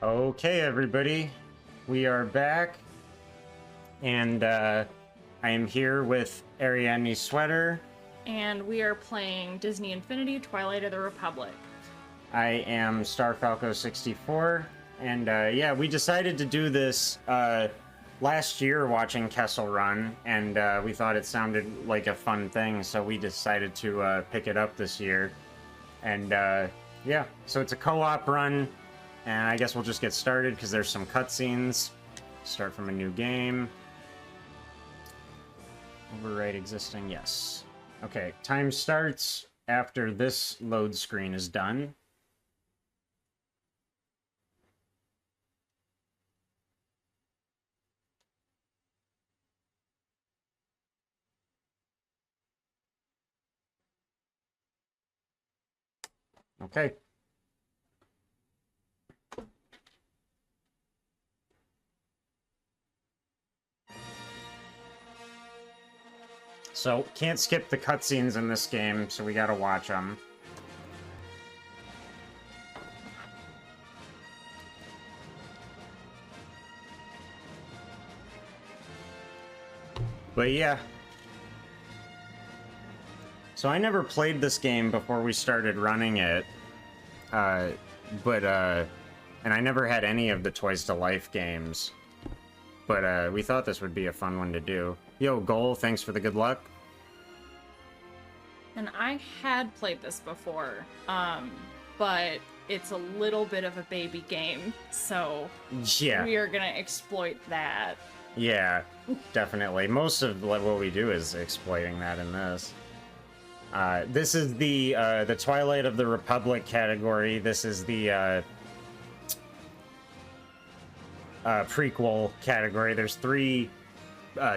Okay, everybody, we are back, and I am here with Ariadne Sweater. And we are playing Disney Infinity Twilight of the Republic. I am StarFalco64, and yeah, we decided to do this last year watching Kessel Run, and we thought it sounded like a fun thing, so we decided to pick it up this year. And yeah, so it's a co-op run. And I guess we'll just get started because there's some cutscenes. Start from a new game. Overwrite existing, yes. Okay, time starts after this load screen is done. Okay. So, can't skip the cutscenes in this game, so we gotta watch them. But yeah. So I never played this game before we started running it. And I never had any of the Toys to Life games. But we thought this would be a fun one to do. Yo, Goal, thanks for the good luck. And I had played this before, but it's a little bit of a baby game, so yeah, we are gonna exploit that. Yeah, definitely. Most of what we do is exploiting that in this. This is the Twilight of the Republic category. This is the prequel category. There's three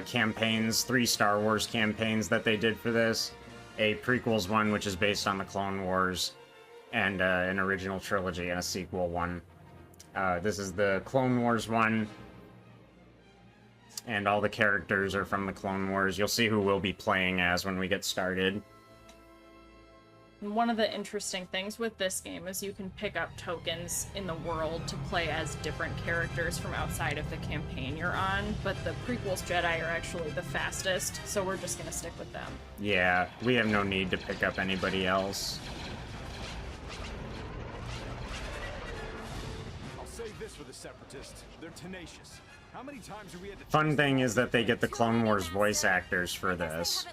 campaigns, 3 Star Wars campaigns that they did for this. A prequels one, which is based on the Clone Wars, and an original trilogy and a sequel one. This is the Clone Wars one, and all the characters are from the Clone Wars. You'll see who we'll be playing as when we get started. And one of the interesting things with this game is you can pick up tokens in the world to play as different characters from outside of the campaign you're on, but the prequels Jedi are actually the fastest, so we're just gonna stick with them. Yeah, we have no need to pick up anybody else. I'll save this for the Separatists. They're tenacious. How many times are we at the Fun thing is that they get the Clone Wars voice actors for this.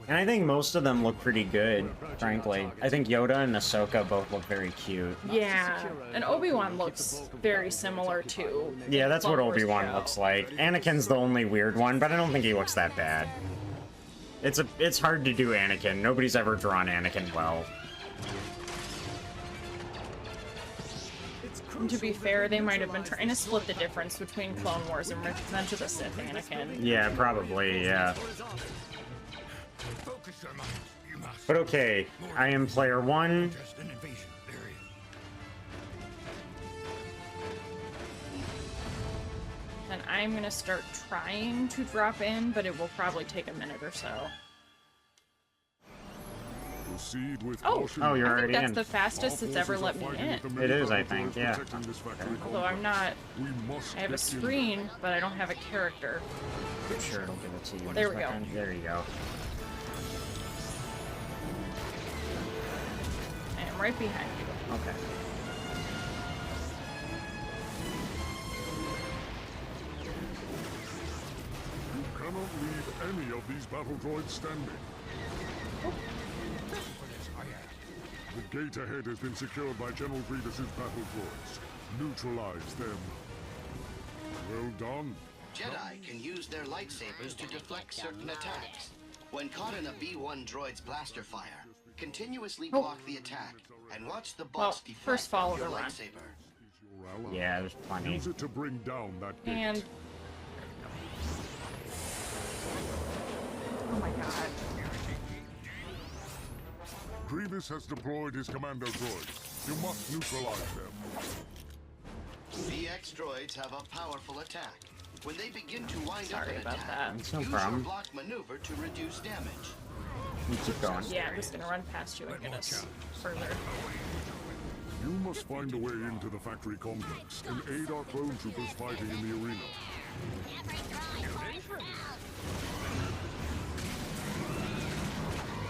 And I think most of them look pretty good, frankly. I think Yoda and Ahsoka both look very cute. Yeah, and Obi-Wan looks very similar to... Yeah, that's what Obi-Wan looks like. Anakin's the only weird one, but I don't think he looks that bad. It's hard to do Anakin. Nobody's ever drawn Anakin well. And to be fair, they might have been trying to split the difference between Clone Wars and Revenge of the Sith Anakin. Yeah, probably, yeah. But okay, I am player 1. And I'm gonna start trying to drop in, but it will probably take a minute or so. Oh, you're already in. That's the fastest it's ever let me in. It is, I think, yeah. Although I'm not... I have a screen, but I don't have a character. I'm sure it'll give it to you. There we go. There you go. I am right behind you. Okay. You cannot leave any of these battle droids standing. Oh. The gate ahead has been secured by General Grievous's battle droids. Neutralize them. Well done. Jedi can use their lightsabers to deflect certain attacks. When caught in a B-1 droid's blaster fire, continuously block the attack and watch the boss deflect first follow your the run. lightsaber. Yeah, there's plenty. Use it to bring down that gate. And... oh my god. Grievous has deployed his commando droids. You must neutralize them. BX droids have a powerful attack. When they begin to wind Sorry up an about attack, that. It's no use problem. your block maneuver to reduce damage. You keep going. Yeah, I'm just gonna run past you and get us further. You must find a way into the factory complex and aid our clone troopers fighting in the arena.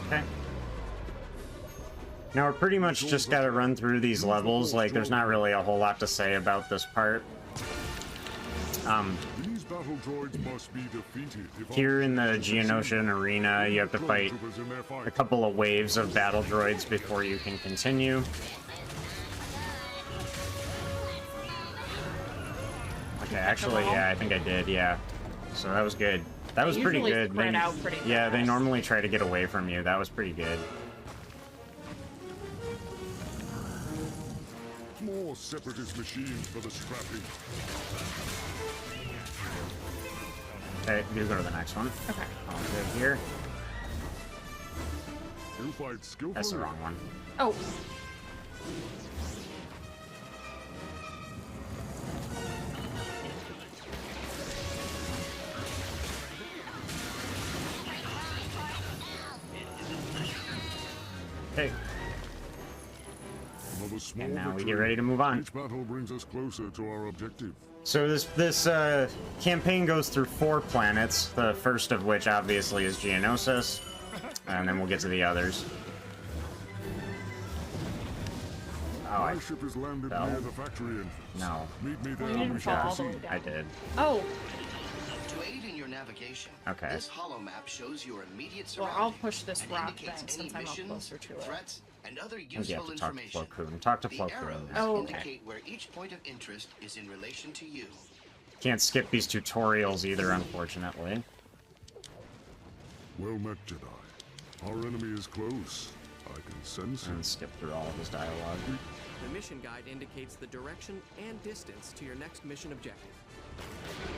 Okay. Now we're pretty much just gotta run through these levels. Like, there's not really a whole lot to say about this part. These battle droids must be defeated. Here in the Geonosian arena, you have to fight a couple of waves of battle droids before you can continue. Okay, actually, yeah, I think I did, yeah. So that was good. That was pretty good. Yeah, they normally try to get away from you. That was pretty good. More separatist machines for the scrapping. Okay, you go to the next one. Okay. All good here. You fight skillfully. That's the wrong one. Oh. Okay. And now we get ready to move on. Each battle brings us closer to our objective. So this campaign goes through 4 planets, the first of which obviously is Geonosis, and then we'll get to the others. Oh, My ship is landed fell? near the factory entrance. No. Meet me there You when didn't we fall shall all the way proceed. down. I did. Oh. To aid in your navigation, Okay. this hollow map shows your immediate Well, surroundings. I'll push this and rock indicates then, any since I'm up missions, closer to it. threats, and other I think you have useful to talk to information. Plo Koon. Talk to The Plo Koon. arrows Oh, okay. indicate where each point of interest is in relation to you. Can't skip these tutorials either, unfortunately. Well met, Jedi. Our enemy is close. I can sense And it. skip through all of his dialogue. The mission guide indicates the direction and distance to your next mission objective.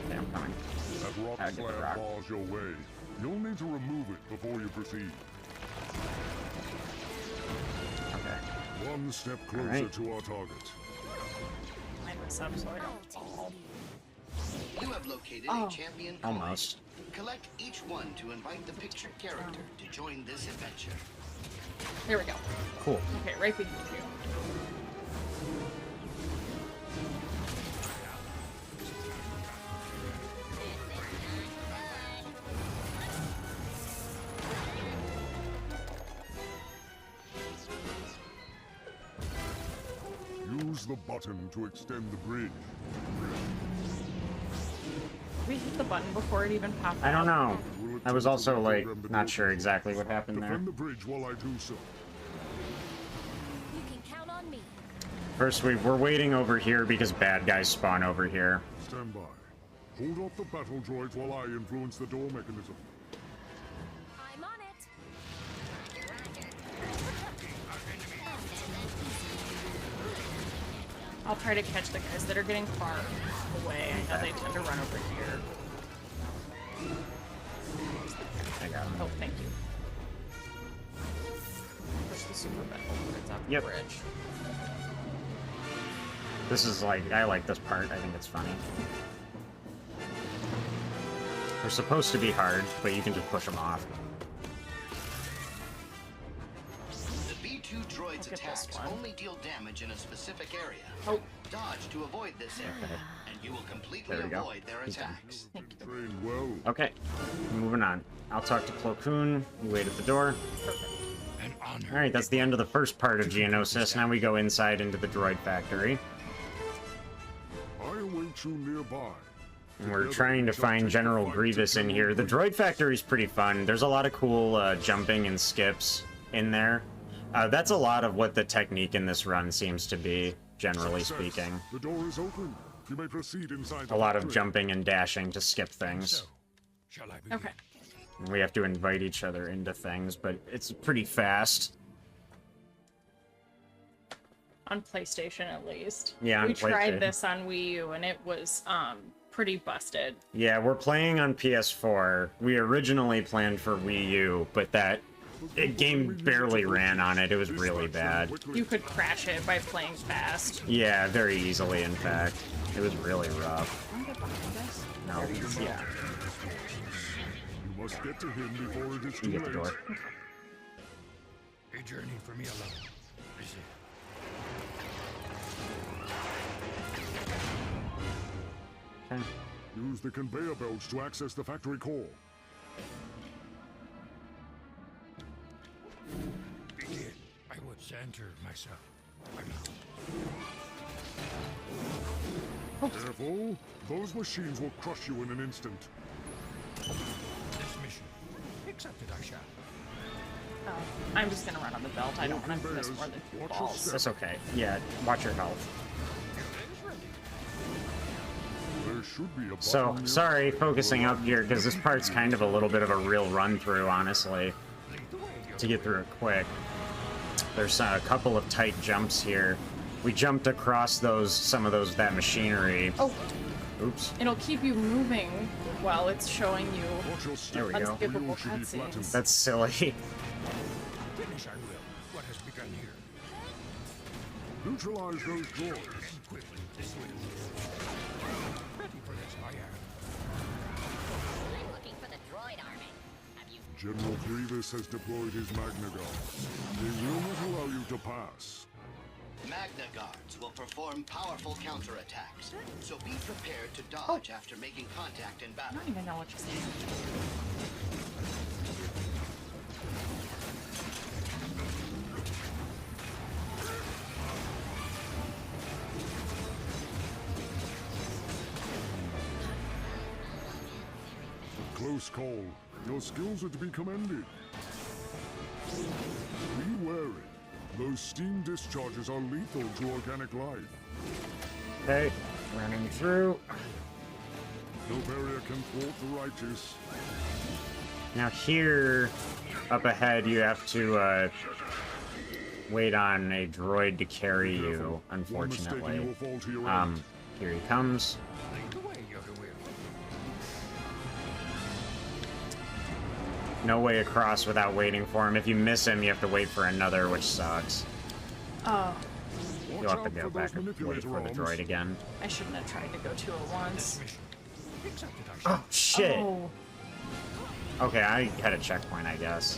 Okay, I'm coming. That rock I'll get the slab rock. bars your way. You'll need to remove it before you proceed. Okay. One step closer right. to our target. Line this up so I don't fall. You have located Oh. a champion coin. Almost. Collect each one to invite the pictured character to join this adventure. There we go. Cool. Okay, right behind you. Use the button to extend the bridge. We hit the button before it even popped I don't out. know. I was also, like, not sure exactly what happened there. Defend the bridge while I do so. You can count on me. First, we're waiting over here because bad guys spawn over here. Stand by. Hold off the battle droids while I influence the door mechanism. I'm on it. I'll try to catch the guys that are getting far away. I know they tend to run over here. I got him. Oh, thank you. Push the super battle it's up Yep. the bridge. This is like, I like this part. I think it's funny. They're supposed to be hard, but you can just push them off. The B-2 droid's Look at this attacks one. only deal damage in a specific area. Oh. Dodge to avoid this area, and you will completely There we go. avoid their He's done. attacks. Trained well. Okay, moving on. I'll talk to Plo Koon. You wait at the door. Alright, that's the end of the first part of Geonosis. Now we go inside into the droid factory. I await you nearby. And we're trying to find General Grievous in here. The droid factory is pretty fun. There's a lot of cool jumping and skips in there. That's a lot of what the technique in this run seems to be, generally Success. speaking. The door is open. You may proceed inside the A lot of factory. jumping and dashing to skip things. Okay. And we have to invite each other into things, but it's pretty fast. On PlayStation, at least. Yeah, on we tried PlayStation. this on Wii U, and it was pretty busted. Yeah, we're playing on PS4. We originally planned for Wii U, but that game barely ran on it. It was really bad. You could crash it by playing fast. Yeah, very easily, in fact. It was really rough. Can I get behind us? No, yeah, You must get to him before it is too you get the late. door. journey for me alone. Is it? Use the conveyor belts to access the factory core. Begin. I would center myself. Careful. Those machines will crush you in an instant. This mission. Accepted I shall. Oh, I'm just gonna run on the belt. I don't want to miss more than 2 balls. That's okay. Yeah, watch your health. There should be a So, button sorry, focusing up here, because this part's kind of a little bit of a real run-through, honestly, to get through it quick. There's a couple of tight jumps here. We jumped across some of that machinery. Oh. Oops. It'll keep you moving while it's showing you There we go. unskippable cutscenes. That's silly. Finish I will. What has begun here? Neutralize those droids. And quickly this way. Ready for this, I am. I'm looking for the droid army. Have you? General Grievous has deployed his Magna Guards. They will not allow you to pass. Magna Guards will perform powerful counterattacks, so be prepared to dodge after making contact in I battle. don't even know what you're saying. Close call. Your skills are to be commended. Be wary. Those steam discharges are lethal to organic life. Okay, running through. No barrier can thwart the righteous. Now here, up ahead, you have to wait on a droid to carry you, unfortunately. You will fall to your end. Here he comes. No way across without waiting for him. If you miss him, you have to wait for another, which sucks. Oh, You'll have to go back and wait for the droid again. I shouldn't have tried to go 2 at once. Oh, shit! Oh. Okay, I had a checkpoint, I guess.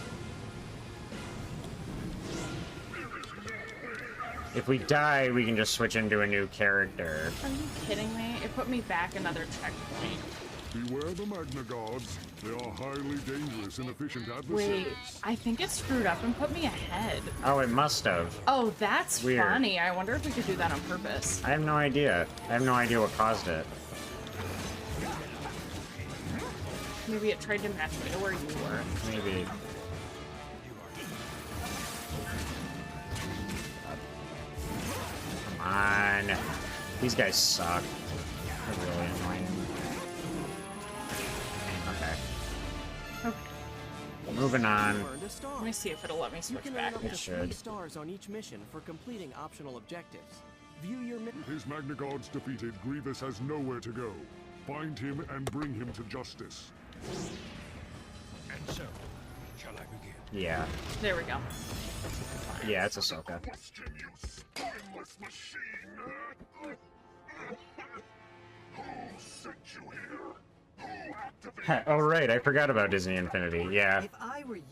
If we die, we can just switch into a new character. Are you kidding me? It put me back another checkpoint. Beware the Magna Guards. They are highly dangerous and efficient adversaries. Wait, I think it screwed up and put me ahead. Oh, it must have. Oh, that's Weird. funny. I wonder if we could do that on purpose. I have no idea. I have no idea what caused it. Maybe it tried to match me to where you were. Maybe. Come on. These guys suck. They're really annoying. Okay. Moving on. Let me see if it'll let me You switch can back. earn up to It should. 3 stars on each mission for completing optional objectives. View your With his Magna Guards defeated, Grievous has nowhere to go. Find him and bring him to justice. And so, shall I begin? Yeah. There we go. Yeah, it's Ahsoka. Oh right, I forgot about Disney Infinity. Yeah.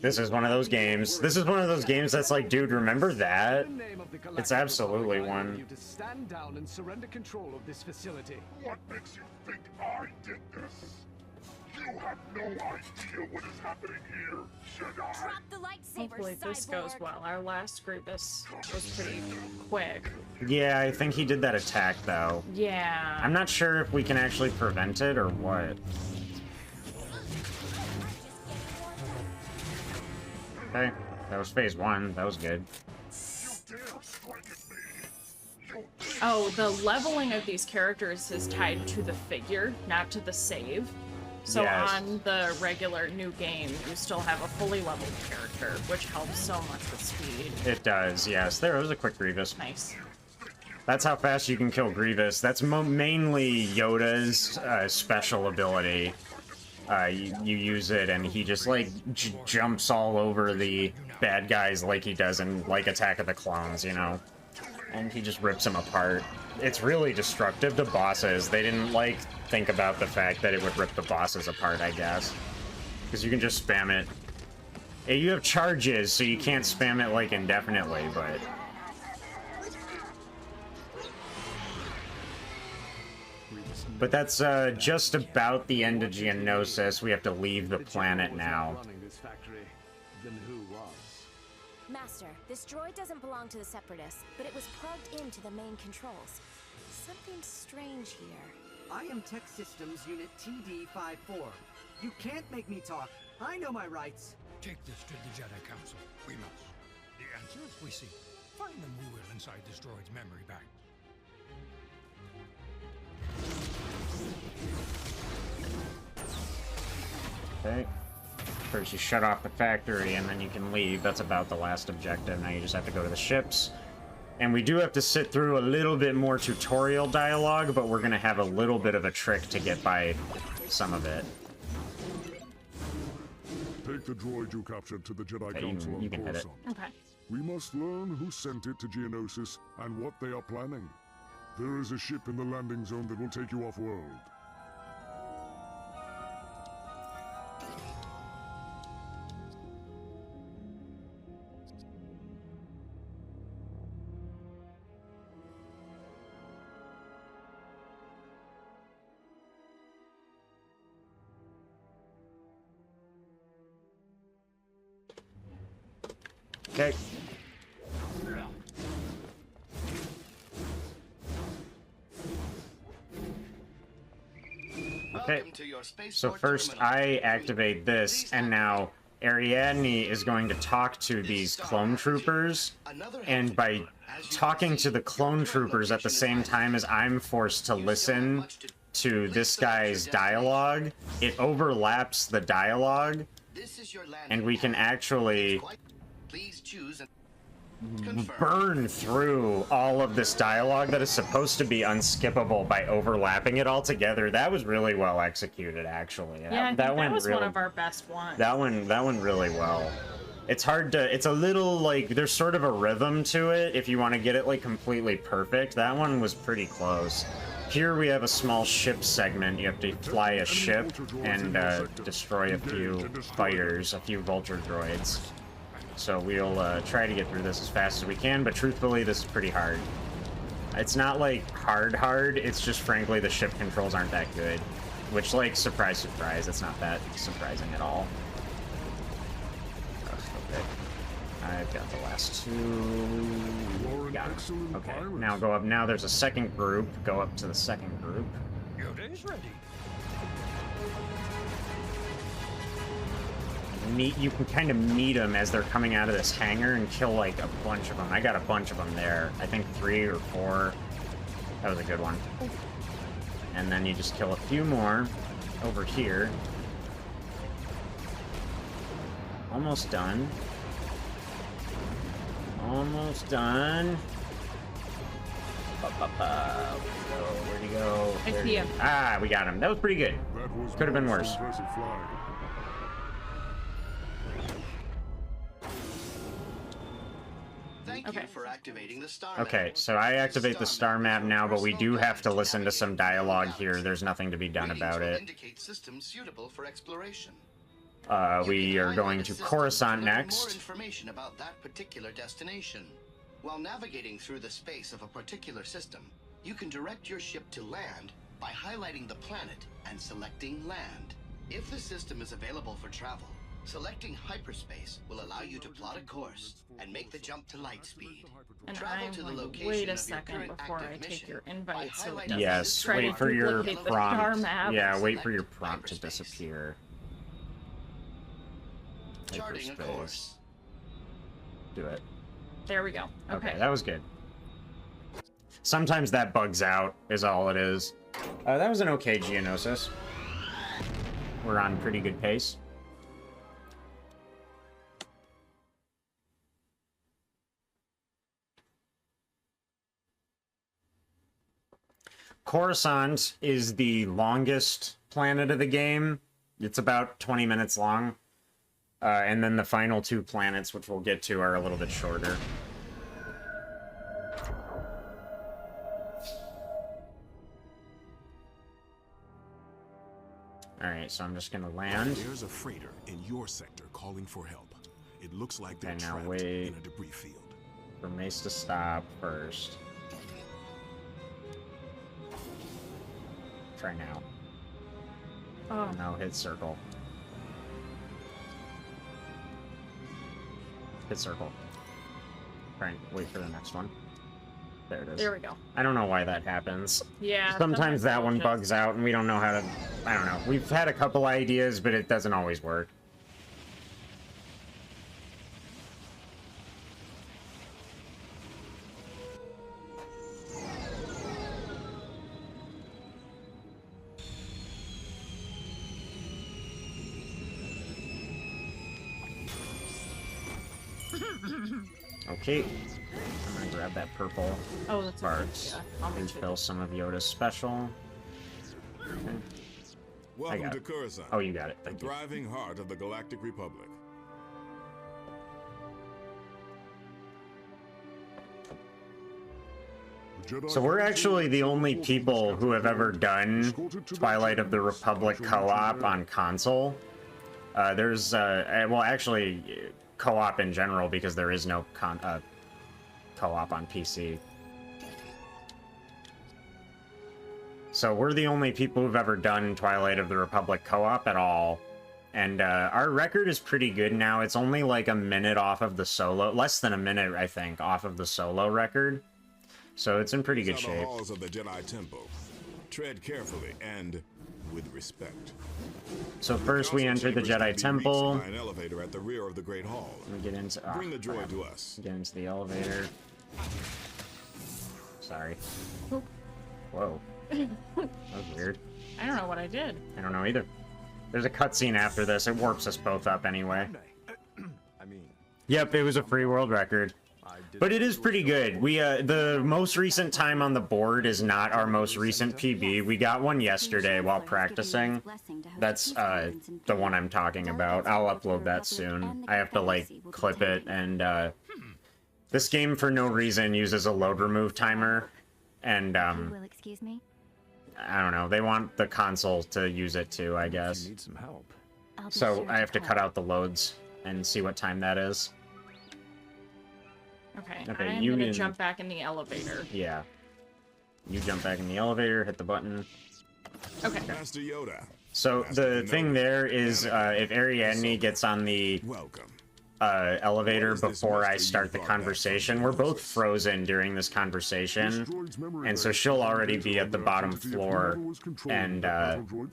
This is one of those games. This is one of those games that's like, dude, remember that? It's absolutely one. You to stand down and surrender control of this facility. What makes you think I did this? You have no idea what is happening here, Jedi. Drop the lightsaber, Hopefully this goes cyborg. well. Our last Grievous was pretty quick. Yeah, I think he did that attack though. Yeah. I'm not sure if we can actually prevent it or what. Okay, that was phase 1. That was good. Oh, the leveling of these characters is tied to the figure, not to the save. So Yes. on the regular new game, you still have a fully leveled character, which helps so much with speed. It does, yes. There was a quick Grievous. Nice. That's how fast you can kill Grievous. That's mainly Yoda's special ability. You use it, and he just, like, jumps all over the bad guys like he does in, like, Attack of the Clones, you know? And he just rips them apart. It's really destructive to bosses. They didn't, like, think about the fact that it would rip the bosses apart, I guess. Because you can just spam it You have charges, so you can't spam it, like, indefinitely, but... But that's, just about the end of Geonosis. We have to leave the planet now. Master, this droid doesn't belong to the Separatists, but it was plugged into the main controls. Something strange here. I am Tech Systems Unit TD-54. You can't make me talk. I know my rights. Take this to the Jedi Council. We must. The answers we seek. Find them we will inside this droid's memory bank. Okay. First you shut off the factory and then you can leave. That's about the last objective. Now you just have to go to the ships. And we do have to sit through a little bit more tutorial dialogue, but we're going to have a little bit of a trick to get by some of it. Take the droid you captured to the Jedi Council you can hit it. Okay. We must learn who sent it to Geonosis and what they are planning. There is a ship in the landing zone that will take you off-world. Okay. Okay, so first I activate this, and now Ariadne is going to talk to these clone troopers, and by talking to the clone troopers at the same time as I'm forced to listen to this guy's dialogue, it overlaps the dialogue, and we can actually burn through all of this dialogue that is supposed to be unskippable by overlapping it all together. That was really well executed, actually. Yeah, that was really, one of our best ones. That went really well. It's hard to, it's a little, like, there's sort of a rhythm to it if you want to get it, like, completely perfect. That one was pretty close. Here we have a small ship segment. You have to fly a ship and destroy a few fighters, a few vulture droids. So we'll try to get through this as fast as we can, but truthfully, this is pretty hard. It's not, like, hard, it's just, frankly, the ship controls aren't that good. Which, like, surprise, surprise, it's not that surprising at all. Okay. I've got the last two. Got it. Okay, now go up. Now there's a second group. Go up to the second group. Yoda is ready. You can kind of meet them as they're coming out of this hangar and kill, like, a bunch of them. I got a bunch of them there. I think 3 or 4. That was a good one. And then you just kill a few more over here. Almost done. Almost done. Where'd he go? I see him. Ah, we got him. That was pretty good. Could have been worse. Okay. For activating the star okay, so I activate the star map now, but we do have to listen to some dialogue here. There's nothing to be done about it. We are going to Coruscant next. More information about that particular destination. While navigating through the space of a particular system, you can direct your ship to land by highlighting the planet and selecting land. If the system is available for travel, selecting hyperspace will allow you to plot a course and make the jump to light speed. And I'm going to wait a second before I take your invite so it doesn't yes, wait for your prompt. Yeah, wait for your prompt to disappear. Charting a course. Do it. There we go. Okay, that was good. Sometimes that bugs out, is all it is. That was an okay Geonosis. We're on pretty good pace. Coruscant is the longest planet of the game. It's about 20 minutes long. And then the final 2 planets, which we'll get to, are a little bit shorter. Alright, so I'm just gonna land. There's a freighter in your sector calling for help. It looks like they're Okay, now trapped wait in a debris field. for Mace to stop first. Try now. Oh. No, hit circle. Hit circle. Try and wait for the next one. There it is. There we go. I don't know why that happens. Yeah. Sometimes that one just- bugs out and we don't know how to... I don't know. We've had a couple ideas, but it doesn't always work. Okay. I'm gonna grab that purple Oh, that's a parts. yeah, I'll mention Refill some of Yoda's special. Okay. Welcome got to it. Coruscant. Oh, you got it. The Thank you. thriving heart of the Galactic Republic. So we're actually the only people who have ever done Twilight of the Republic co-op on console. There's, well, actually, co-op in general, because there is no co-op on PC. So we're the only people who've ever done Twilight of the Republic co-op at all. And our record is pretty good now. It's only like a minute off of the solo, less than a minute, I think, off of the solo record. So it's in pretty good These are shape. the halls of the Jedi Temple. Tread carefully and with respect. So first we enter the Chambers can Jedi be reached Temple. by an elevator at the rear of the Great Hall. We get into. Oh, Bring the droid crap. to us. Get into the elevator. Sorry. Whoa. That was weird. I don't know what I did. I don't know either. There's a cutscene after this. It warps us both up anyway. I mean, Yep, it was a free world record. But it is pretty good. We the most recent time on the board is not our most recent PB. We got one yesterday while practicing. That's the one I'm talking about. I'll upload that soon. I have to like clip it, and this game for no reason uses a load remove timer, and excuse me. I don't know. They want the console to use it too, I guess. need some help. So I have to cut out the loads and see what time that is. Okay, Okay, I'm you gonna can- jump back in the elevator. Yeah. You jump back in the elevator, hit the button. Okay. Master Yoda. So Master the thing Yoda. there is, if Ariadne gets on the Welcome. elevator What is this before I master start you the brought back conversation, from we're the both office? frozen during this conversation, and so she'll already be at the bottom floor and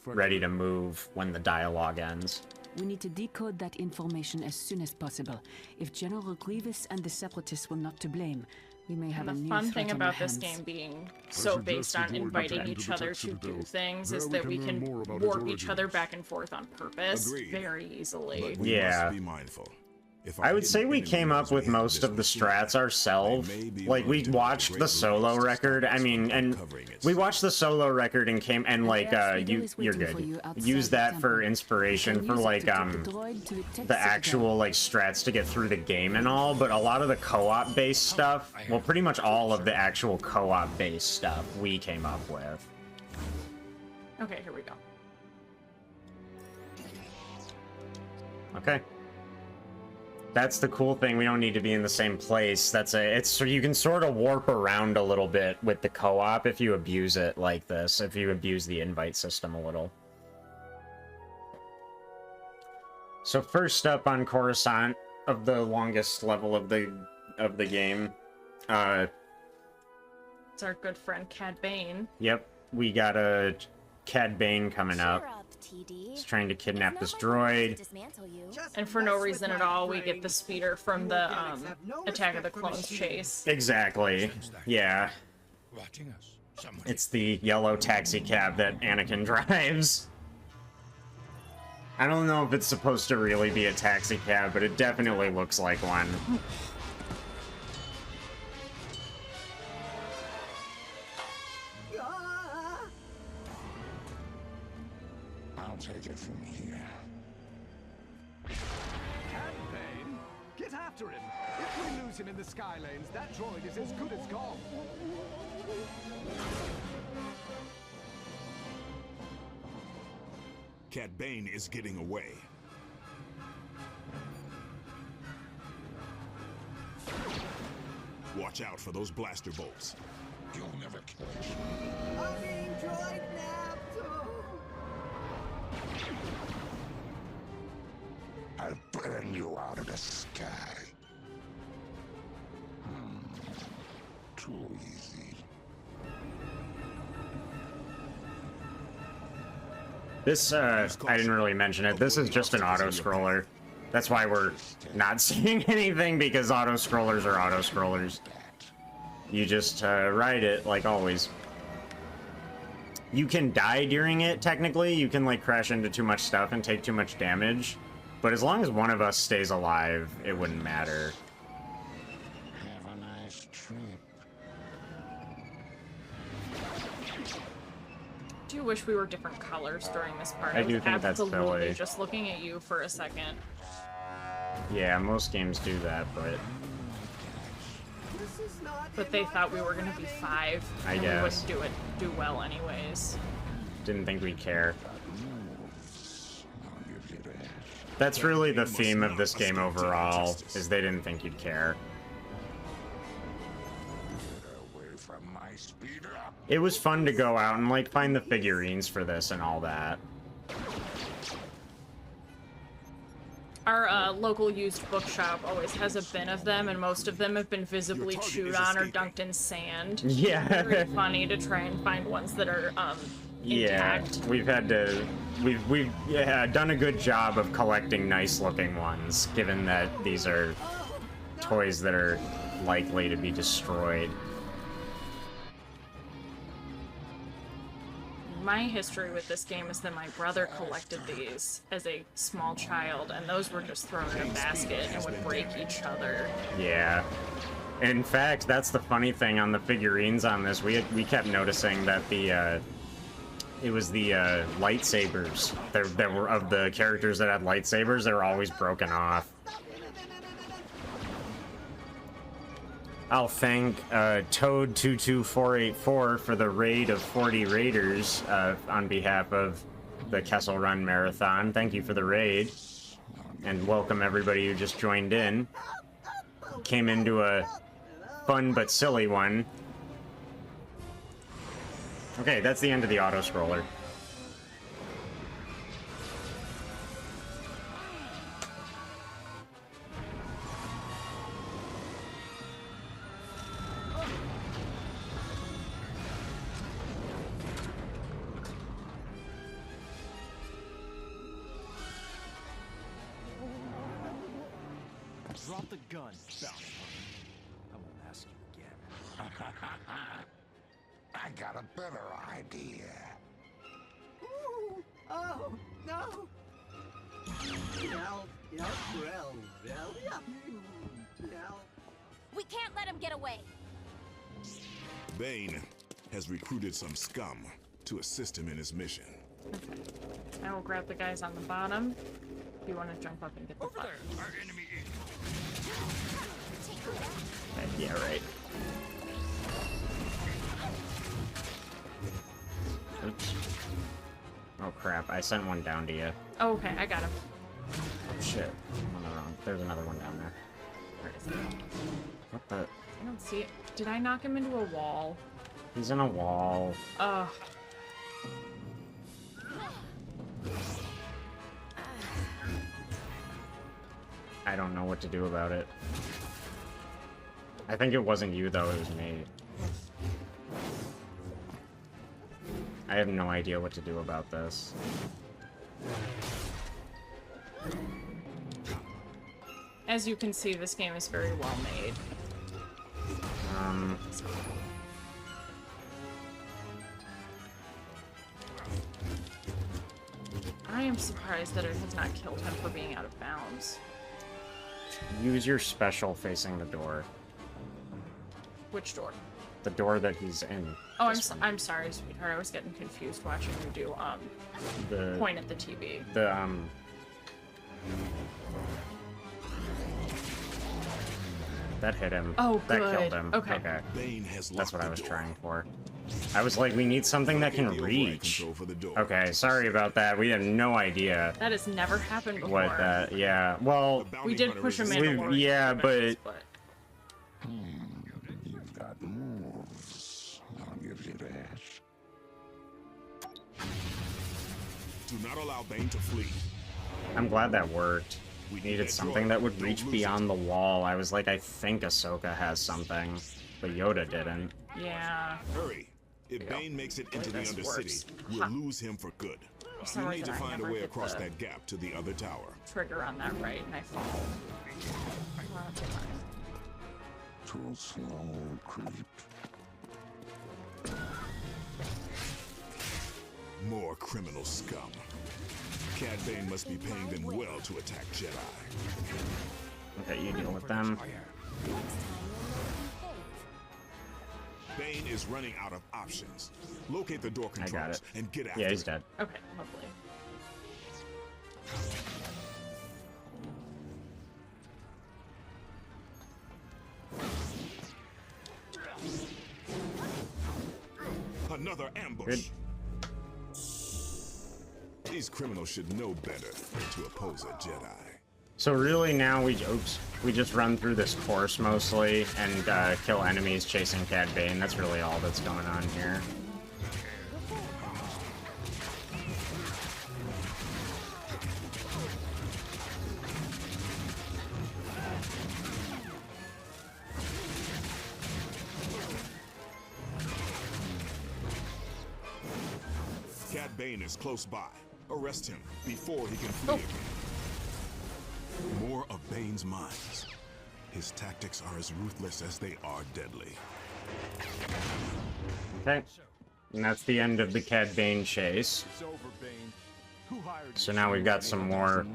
ready to move when the dialogue ends. We need to decode that information as soon as possible. If General Grievous and the Separatists were not to blame, we may have And a the new fun threat thing on our about this hands. game being so based on inviting each other to do things is that we can warp each other back and forth on purpose Agreed. very easily. But we Yeah. must be mindful. If our I would hidden say we enemy came up knows with we have most this of the machine, strats ourselves. they may be Like, we willing to make watched great the solo risks to record. stop I us mean, from and uncovering its we watched the solo record and came, and like, Andreas, you're Speedo is waiting for good. you outside Use the that for temple. inspiration Can for, use it like, to take the droid to Tech the Citadel. actual, like, strats to get through the game and all, but a lot of the co-op based stuff, well, pretty much all of the actual co-op based stuff we came up with. Okay, here we go. Okay. That's the cool thing. We don't need to be in the same place. It's so you can sort of warp around a little bit with the co-op if you abuse it like this, if you abuse the invite system a little. So first up on Coruscant, of the longest level of the game, It's our good friend Cad Bane. yep, we got a Cad Bane coming up. He's trying to kidnap this droid. And for no reason at all, we get the speeder from the Attack of the Clones chase. Exactly. Yeah. Watching us. Someone It's the yellow taxi cab that Anakin drives. I don't know if it's supposed to really be a taxi cab, but it definitely looks like one. I'll take it from here. Cad Bane, get after him. If we lose him in the sky lanes, that droid is as good as gone. Cad Bane is getting away. Watch out for those blaster bolts. You'll never catch me. I'm being droid napped! I'll burn you out of the sky. Too easy. This, I didn't really mention it. This is just an auto-scroller. That's why we're not seeing anything, because auto-scrollers are auto-scrollers. You just ride it, like always. You can die during it, technically. You can, like, crash into too much stuff and take too much damage. But as long as one of us stays alive, it wouldn't matter. Have a nice trip. Do you wish we were different colors during this part? I do think that's silly. Just looking at you for a second. Yeah, most games do that, but... But they thought we were gonna be 5. I and guess. we wouldn't do well anyways. Didn't think we'd care. That's really the theme of this game overall, is they didn't think you'd care. It was fun to go out and, like, find the figurines for this and all that. Our local used bookshop always has a bin of them, and most of them have been visibly chewed on or dunked in sand. Yeah. It's very funny to try and find ones that are intact. Yeah, we've had to... We've done a good job of collecting nice-looking ones, given that these are toys that are likely to be destroyed. My history with this game is that my brother collected these as a small child, and those were just thrown in a basket and would break each other. Yeah. In fact, that's the funny thing on the figurines on this. We kept noticing that the it was the lightsabers. There were of the characters that had lightsabers. They were always broken off. I'll thank Toad22484 for the raid of 40 raiders on behalf of the Kessel Run Marathon. Thank you for the raid. And welcome everybody who just joined in. Came into a fun but silly one. Okay, that's the end of the auto-scroller. Drop the gun, bounty hunter. I won't ask you again. I got a better idea. Ooh, oh, no! We can't let him get away. Bane has recruited some scum to assist him in his mission. Okay. I will grab the guys on the bottom. If you want to jump up and get the Over there, our enemy is. Yeah, right. Oops. Oh crap, I sent one down to you. Oh, okay, I got him. Oh shit. I'm on the wrong. There's another one down there. Where is he? What the? I don't see it. Did I knock him into a wall? He's in a wall. Ugh. I don't know what to do about it. I think it wasn't you though, it was me. I have no idea what to do about this. As you can see, this game is very well made. I am surprised that it has not killed him for being out of bounds. Use your special facing the door. Which door? The door that he's in. Oh, I'm sorry, sweetheart. I was getting confused watching you do the point at the TV. That hit him. Oh, that good. killed him. Okay. Bane has That's what I was door. trying for. I was like, we need something that can reach. Okay, sorry about that. We have no idea That has never happened before. what that. Yeah, well, We did push a Mandalorian. yeah, but not allow Bane to flee. I'm glad that worked. We needed something that would reach beyond the wall. I was like, I think Ahsoka has something, but Yoda didn't. Yeah. Hurry. If Bane makes it into the Undercity, we'll lose him for good. You need to find a way across that gap to the other tower. Trigger on that right, and I fall. Too slow, creep. More criminal scum. Cad Bane must be paying them well to attack Jedi. Okay, you deal with them. Bane is running out of options. Locate the door controls and get after Yeah, he's dead. Okay, lovely. Another ambush. These criminals should know better than to oppose a Jedi. So really now we just run through this course mostly and kill enemies chasing Cad Bane. That's really all that's going on here. Cad Bane is close by. Arrest him before he can flee again. More of Bane's minds. His tactics are as ruthless as they are deadly. Okay. And that's the end of the Cad Bane chase. So now we've got some more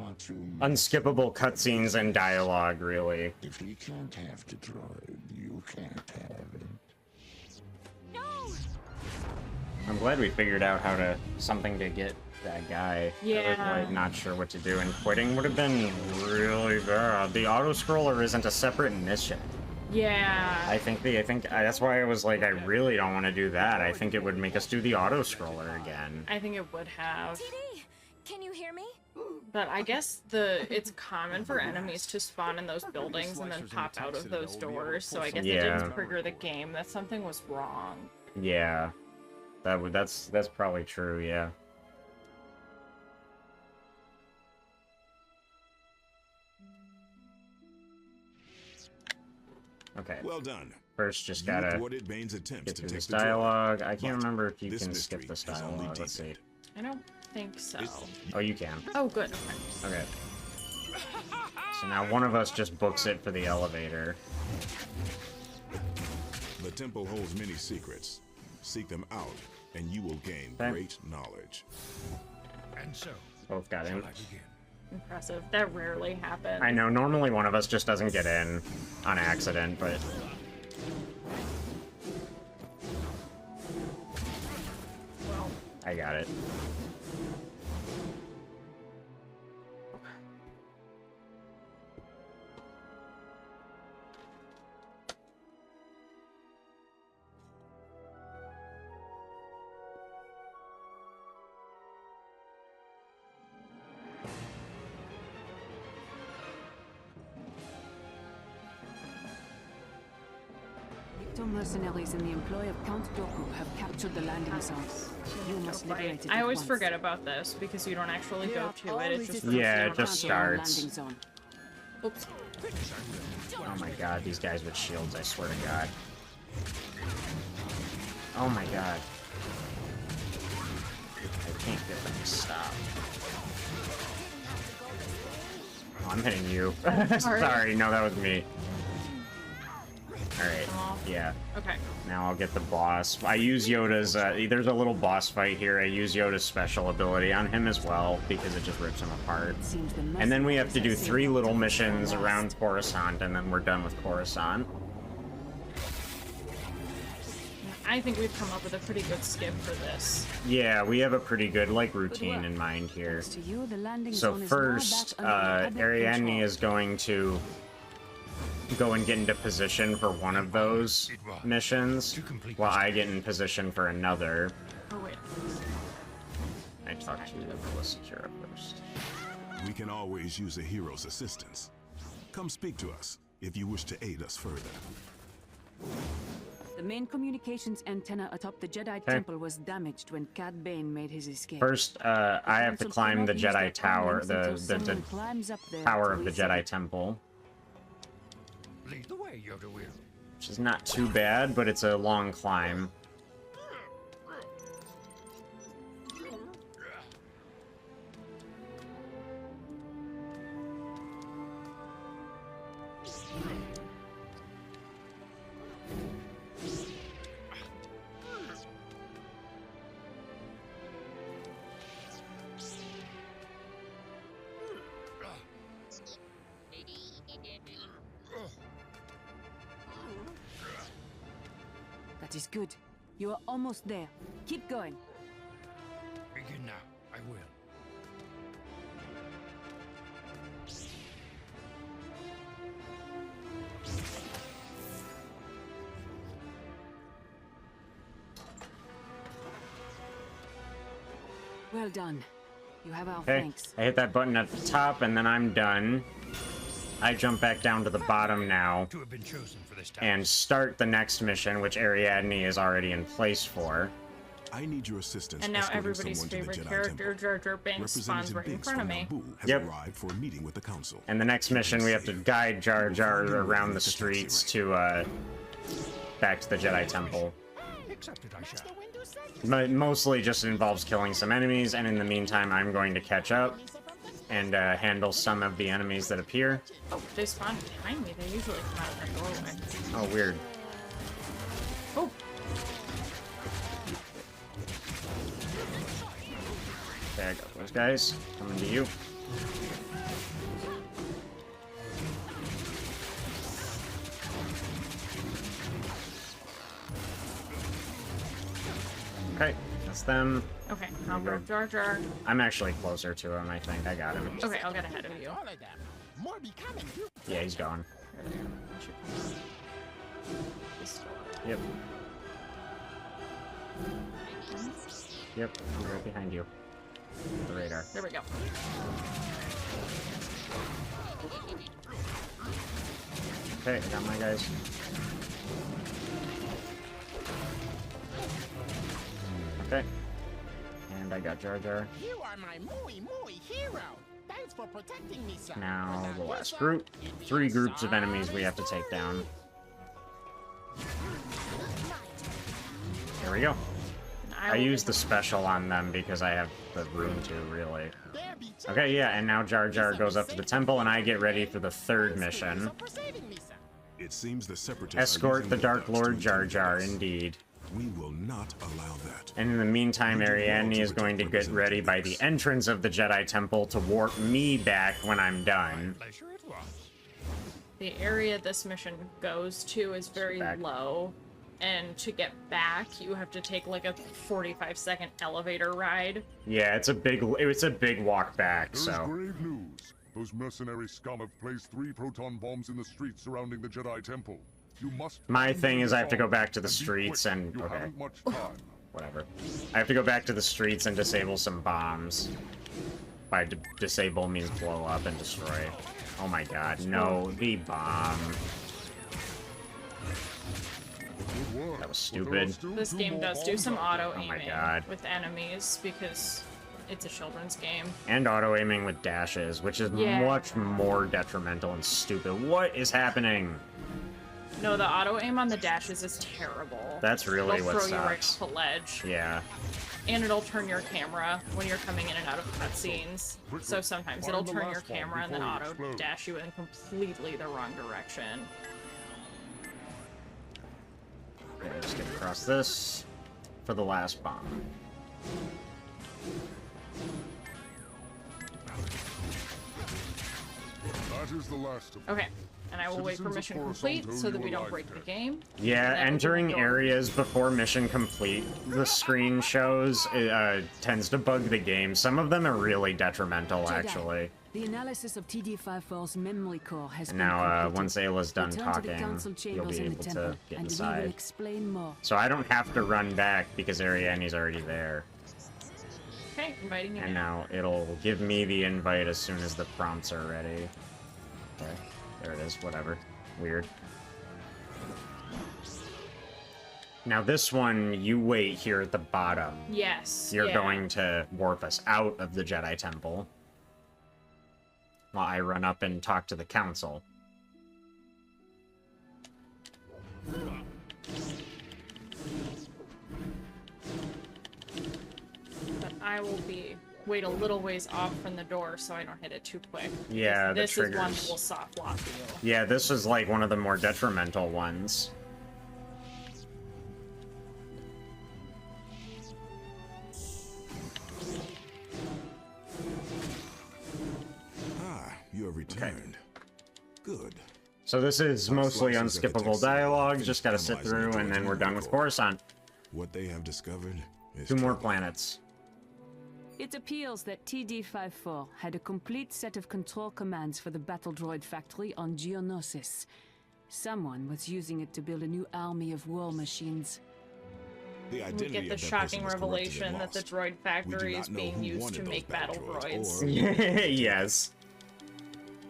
unskippable cutscenes and dialogue, really. If he can't have the droid, you can't have it. I'm glad we figured out how to something to get that guy. Yeah. I was like not sure what to do, and quitting would have been really bad. The auto scroller isn't a separate mission. Yeah. I think that's why I was like, I really don't want to do that. I think it would make us do the auto scroller again. I think it would have. TV, can you hear me? But I guess it's common for enemies to spawn in those buildings and then pop out of those doors. So I guess it didn't trigger the game. That something was wrong. Yeah. That's probably true, yeah. Okay. Well done. First, just gotta Bane's attempts get to through take this the droid. dialogue. I can't remember if you This can mystery skip this has only dialogue. Let's see. deepened. I don't think so. Oh, you can. Oh, good. Okay. So now one of us just books it for the elevator. The temple holds many secrets. Seek them out, and you will gain great knowledge. And so, Both got in. Impressive. That rarely happens. I know, normally one of us just doesn't get in on accident, but... Well, I got it. Mercenaries in the employ of Count Dooku have captured the landing zone. You must liberate it I at always once. forget about this because you don't actually go to it. It just Yeah, it just starts. Landing zone. Oops. Oh my god, these guys with shields, I swear to god. Oh my god. I can't get them to stop. Oh, I'm hitting you. Sorry, no, that was me. Alright, yeah. Okay. Now I'll get the boss. I use Yoda's, there's a little boss fight here. I use Yoda's special ability on him as well, because it just rips him apart. And then we have to do 3 little missions around Coruscant, and then we're done with Coruscant. I think we've come up with a pretty good skip for this. Yeah, we have a pretty good, like, routine in mind here. So first, Ariadne is going to go and get into position for one of those missions, while I get in position for another. Oh, wait. I talk to Secura first. We can always use a hero's assistance. Come speak to us if you wish to aid us further. The main communications antenna atop the Jedi Temple was damaged when Cad Bane made his escape. First, I have to climb the Jedi Tower, the tower of the Jedi Temple. Lead the way, Yoda Wheel. Which is not too bad, but it's a long climb. That is good. You are almost there. Keep going. Begin now. I will. Well done. You have our Okay, thanks. I hit that button at the top, and then I'm done. I jump back down to the bottom now To have been chosen for this task. and start the next mission, which Ariadne is already in place for. I need your assistance. And now escorting everybody's someone to the favorite Jedi character, Temple. Jar Jar Binks, spawns right in Binks front of from me. Naboo has arrived for a meeting with the council. And the next mission, we have to guide Jar Jar around the streets to, back to the Jedi Temple. Accepted, I shall. But mostly just involves killing some enemies, and in the meantime, I'm going to catch up and handle some of the enemies that appear. Oh, they spawn behind me. They usually come out of the doorway. Oh, weird. Oh. Okay, I got those guys. Coming to you. Okay, that's them. Okay, I'll go Jar Jar. I'm actually closer to him, I think. I got him. Okay, I'll get ahead of you. Yeah, he's gone. Yep. Yep, I'm right behind you. The radar. There we go. Okay, I got my guys. Okay. And I got Jar Jar. You are my muy hero. Thanks for protecting me, sir. Now the last group. 3 groups of enemies we have to take down. There we go. I used the special on them because I have the room to, really. Okay, yeah, and now Jar Jar goes up to the temple, and I get ready for the 3rd mission. It seems the Separatists Escort the Dark Lord Jar Jar, indeed. We will not allow that. And in the meantime, Ariadne is going to get ready by the entrance of the Jedi Temple to warp me back when I'm done. The area this mission goes to is very low, and to get back, you have to take like a 45-second elevator ride. Yeah, it's a big walk back, There is so. grave news. Those mercenary scum have placed 3 proton bombs in the streets surrounding the Jedi Temple. You must. My thing is I have to go back to the streets and... You Okay. haven't much time. Whatever. I have to go back to the streets and disable some bombs. By disable means blow up and destroy. Oh my god, no, the bomb. That was stupid. This game does do some auto-aiming Oh my god. with enemies because it's a children's game. And auto-aiming with dashes, which is Yeah. much more detrimental and stupid. What is happening? No, the auto-aim on the dashes is terrible. That's really it'll what throw you right sucks. off the ledge. Yeah. And it'll turn your camera when you're coming in and out of cutscenes. So sometimes it'll turn your camera and then auto-dash you in completely the wrong direction. Okay, just get across this for the last bomb. That is the last of them. Okay, and I will wait for mission complete so that we don't break the game. Yeah, And then entering we'll go- areas before mission complete, the screen shows, tends to bug the game. Some of them are really detrimental, Jedi, actually. The analysis of TD54's memory core has And been now, completed. once Ayla's done Return to the talking, council you'll chambers be in the able temple, to get and we will inside. explain more. So I don't have to run back because Ariadne's already there. Okay, inviting you And now. now it'll give me the invite as soon as the prompts are ready. Okay, there it is, whatever. Weird. Now this one, you wait here at the bottom. Yes. You're going to warp us out of the Jedi Temple. While I run up and talk to the Council. But I will wait a little ways off from the door so I don't hit it too quick. Yeah, this the triggers. is one that will soft lock you. Yeah, this is like one of the more detrimental ones. Ah, you have returned. Good. So this is mostly unskippable dialogue, just gotta sit through, and then we're done with Coruscant. What they have discovered is 2 more planets. It appears that TD-54 had a complete set of control commands for the battle droid factory on Geonosis. Someone was using it to build a new army of war machines. The We identity get the of that shocking person was corrupted revelation and that the lost. droid factory not is know being who used wanted to those make battle droids. or- Yes.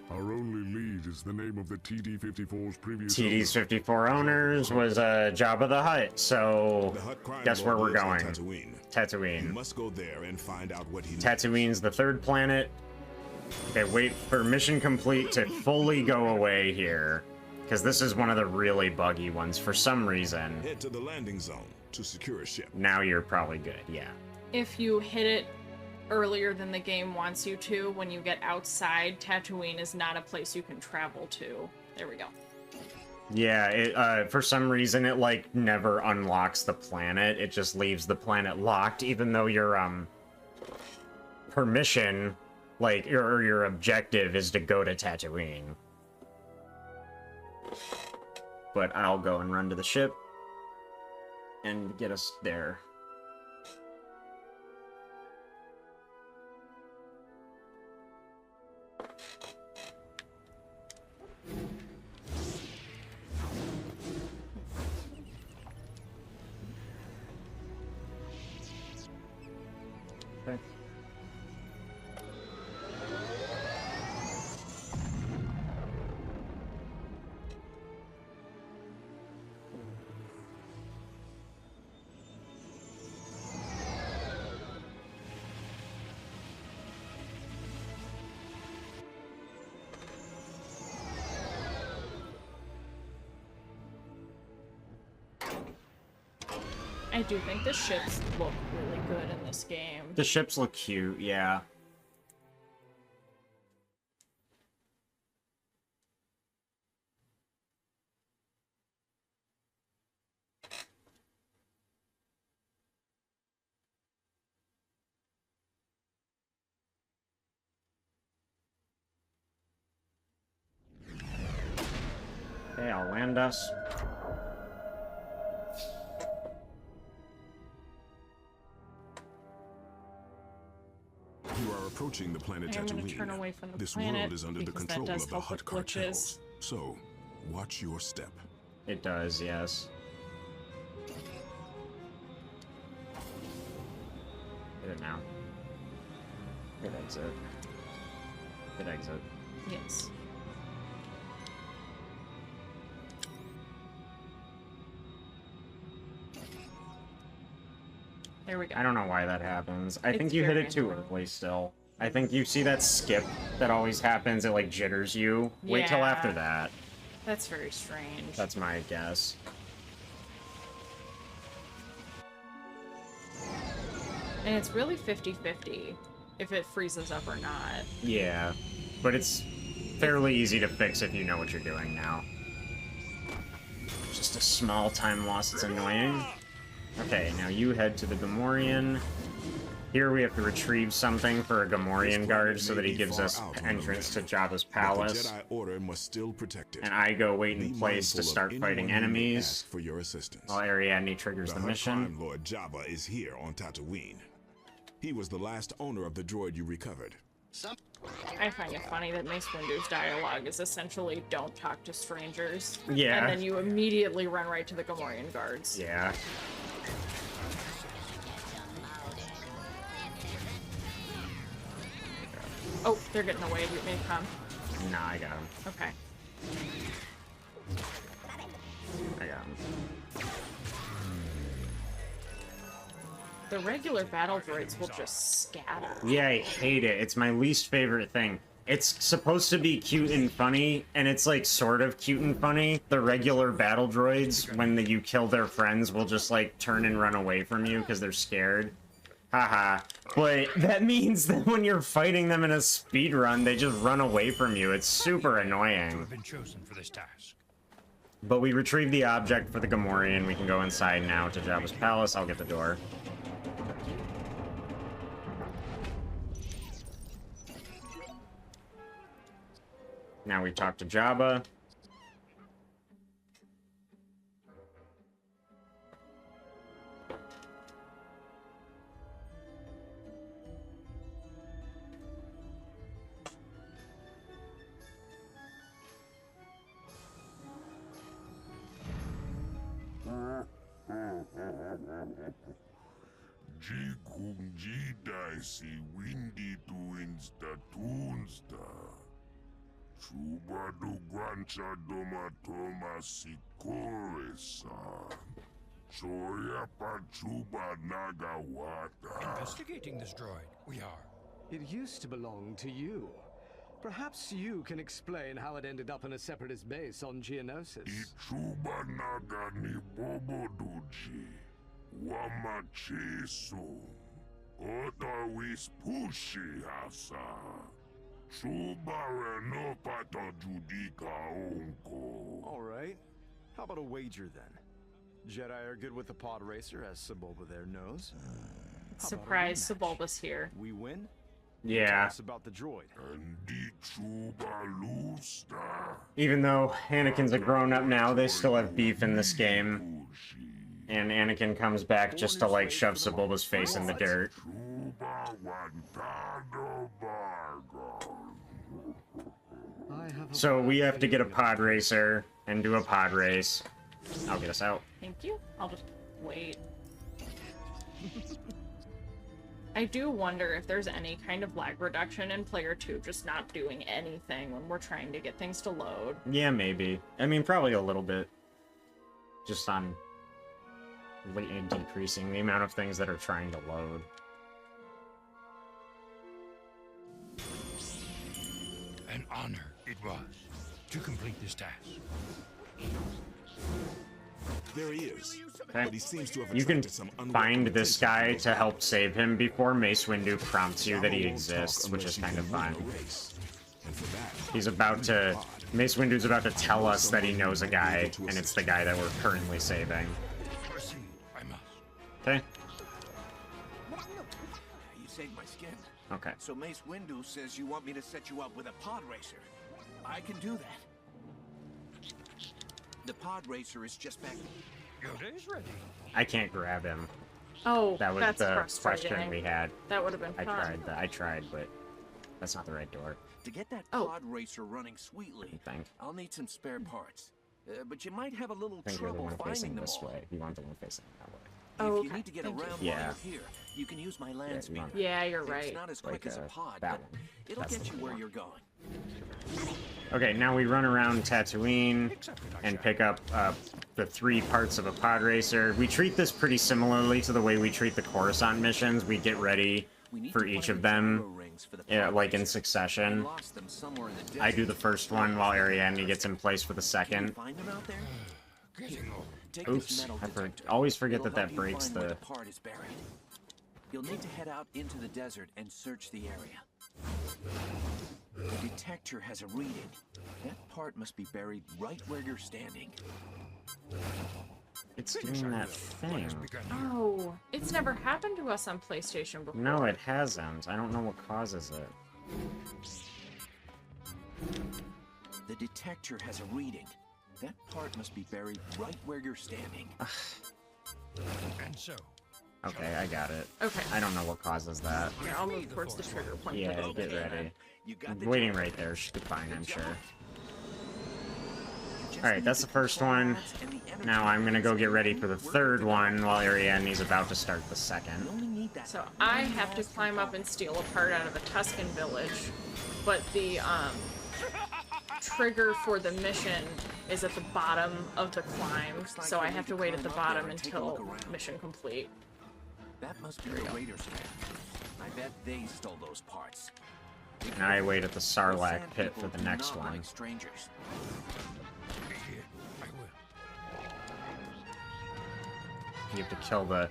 Our only lead is the name of the TD-54's previous TD's 54 owners was Jabba the Hutt, so The Hutt crime guess where lord we're lives on going. Tatooine. You Tatooine. must go there and find out what he knows. Tatooine's the 3rd planet. Okay, wait for mission complete to fully go away here. Because this is one of the really buggy ones for some reason. Head to the landing zone to secure a ship. Now you're probably good, yeah. If you hit it earlier than the game wants you to, when you get outside, Tatooine is not a place you can travel to. There we go. Yeah, it, for some reason it, like, never unlocks the planet. It just leaves the planet locked, even though your, permission, like, or your objective is to go to Tatooine. But I'll go and run to the ship and get us there. Okay. I do think the ships look really good in this game. The ships look cute, yeah. Okay, I'll land us. You are approaching the planet I'm gonna Tatooine. turn away from the This planet world is under the because that control does of the help Hutt with cartels. glitches. So, watch your step. It does, yes. Hit it now. Good exit. Good exit. Yes. There we go. I don't know why that happens. I think It's you hit very it too early still. I think you see that skip that always happens, it like jitters you. Wait till Yeah. after that. That's very strange. That's my guess. And it's really 50-50 if it freezes up or not. Yeah, but it's fairly easy to fix if you know what you're doing now. Just a small time loss, it's annoying. Okay, now you head to the Gamorrean. Here we have to retrieve something for a Gamorrean guard so that he gives us entrance to Jabba's palace. But the Jedi Order must still protect it. And I go wait in Be place to mindful of start anyone fighting who may enemies. ask for your assistance. While Ariadne triggers the Hutt mission. Crime Lord Jabba is here on Tatooine. He was the last owner of the droid you recovered. I find it funny that Mace Windu's dialogue is essentially don't talk to strangers. Yeah. And then you immediately run right to the Gamorrean guards. Yeah. Oh, they're getting away. We may come. Nah, I got him. Okay. I got him. The regular battle droids will just scatter. Yeah, I hate it. It's my least favorite thing. It's supposed to be cute and funny, and it's like sort of cute and funny. The regular battle droids, when you kill their friends, will just like turn and run away from you because they're scared. Haha. But that means that when you're fighting them in a speed run, they just run away from you. It's super annoying. Been chosen for this task. But we retrieved the object for the Gamorrean. We can go inside now to Jabba's palace. I'll get the door. Now we talk to Jabba. Jedi si windy twins da tunsta. Chuba do guancha doma toma si koresa. Choya pa chuba nagawata. Investigating this droid, we are. It used to belong to you. Perhaps you can explain how it ended up in a separatist base on Geonosis. Ichuba naga ni bobo duji. Wama cheso. Ota wis pushi hasa. Chuba reno pato judika onko. All right. How about a wager then? Jedi are good with the pod racer, as Sebulba there knows. Surprise, Sebulba's here. We win? Yeah. Tell us about the droid. Even though Anakin's a grown-up now, they still have beef in this game. And Anakin comes back just to, like, shove Sebulba's face in the dirt. So we have to get a pod racer and do a pod race. I'll get us out. Thank you. I'll just wait. I do wonder if there's any kind of lag reduction in Player 2 just not doing anything when we're trying to get things to load. Yeah, maybe. I mean, probably a little bit. Just on decreasing the amount of things that are trying to load. An honor it was to complete this task. There he is. Okay. But he seems to have You can attracted some find this guy to help save him before Mace Windu prompts you that he exists, which is kind of fun. He's about to... Mace Windu's about to tell us that he knows a guy, and it's the guy that we're currently saving. Okay. You saved my skin. Okay. So Mace Windu says you want me to set you up with a pod racer. I can do that. The pod racer is just back. Yoda is ready. I can't grab him. Oh, that was that's the frustrating. question we had. That would have been fun. I tried, but that's not the right door. To get that pod racer running sweetly, I'll need some spare parts. But you might have a little I think you're the trouble one finding facing them this all. way. You want the one facing that way. Oh, If you need to get around while Yeah. you're here, you can use my land speeder. Yeah, you're right. It's not as quick Like, as a pod, that but one. it'll That's get the you one where I you're going. Okay, now we run around Tatooine and pick up the 3 parts of a pod racer. We treat this pretty similarly to the way we treat the Coruscant missions. We get ready for each of them, like in succession. I do the first one while Ariadne gets in place for the second. Find them out there? Take Oops, this metal I detector. always forget It'll that help that you breaks find where the... part is buried. You'll need to head out into the desert and search the area. The detector has a reading. That part must be buried right where you're standing. It's doing that thing. Oh, it's never happened to us on PlayStation before. No, it hasn't. I don't know what causes it. The detector has a reading. That part must be buried right where you're standing. And so. Okay, I got it. Okay. I don't know what causes that. Here, I'll move towards the trigger point. Yeah, get ready. I'm waiting right there. Should be fine, I'm sure. Alright, that's the first one. Now I'm gonna go get ready for the third one while Ariadne's about to start the second. So I have to climb up and steal a part out of a Tuscan village, but the trigger for the mission is at the bottom of the climb, so I have to wait at the bottom until mission complete. That must be the Raiders' camp. I bet they stole those parts. And I wait at the Sarlacc pit for the next one. Like strangers. You have to kill the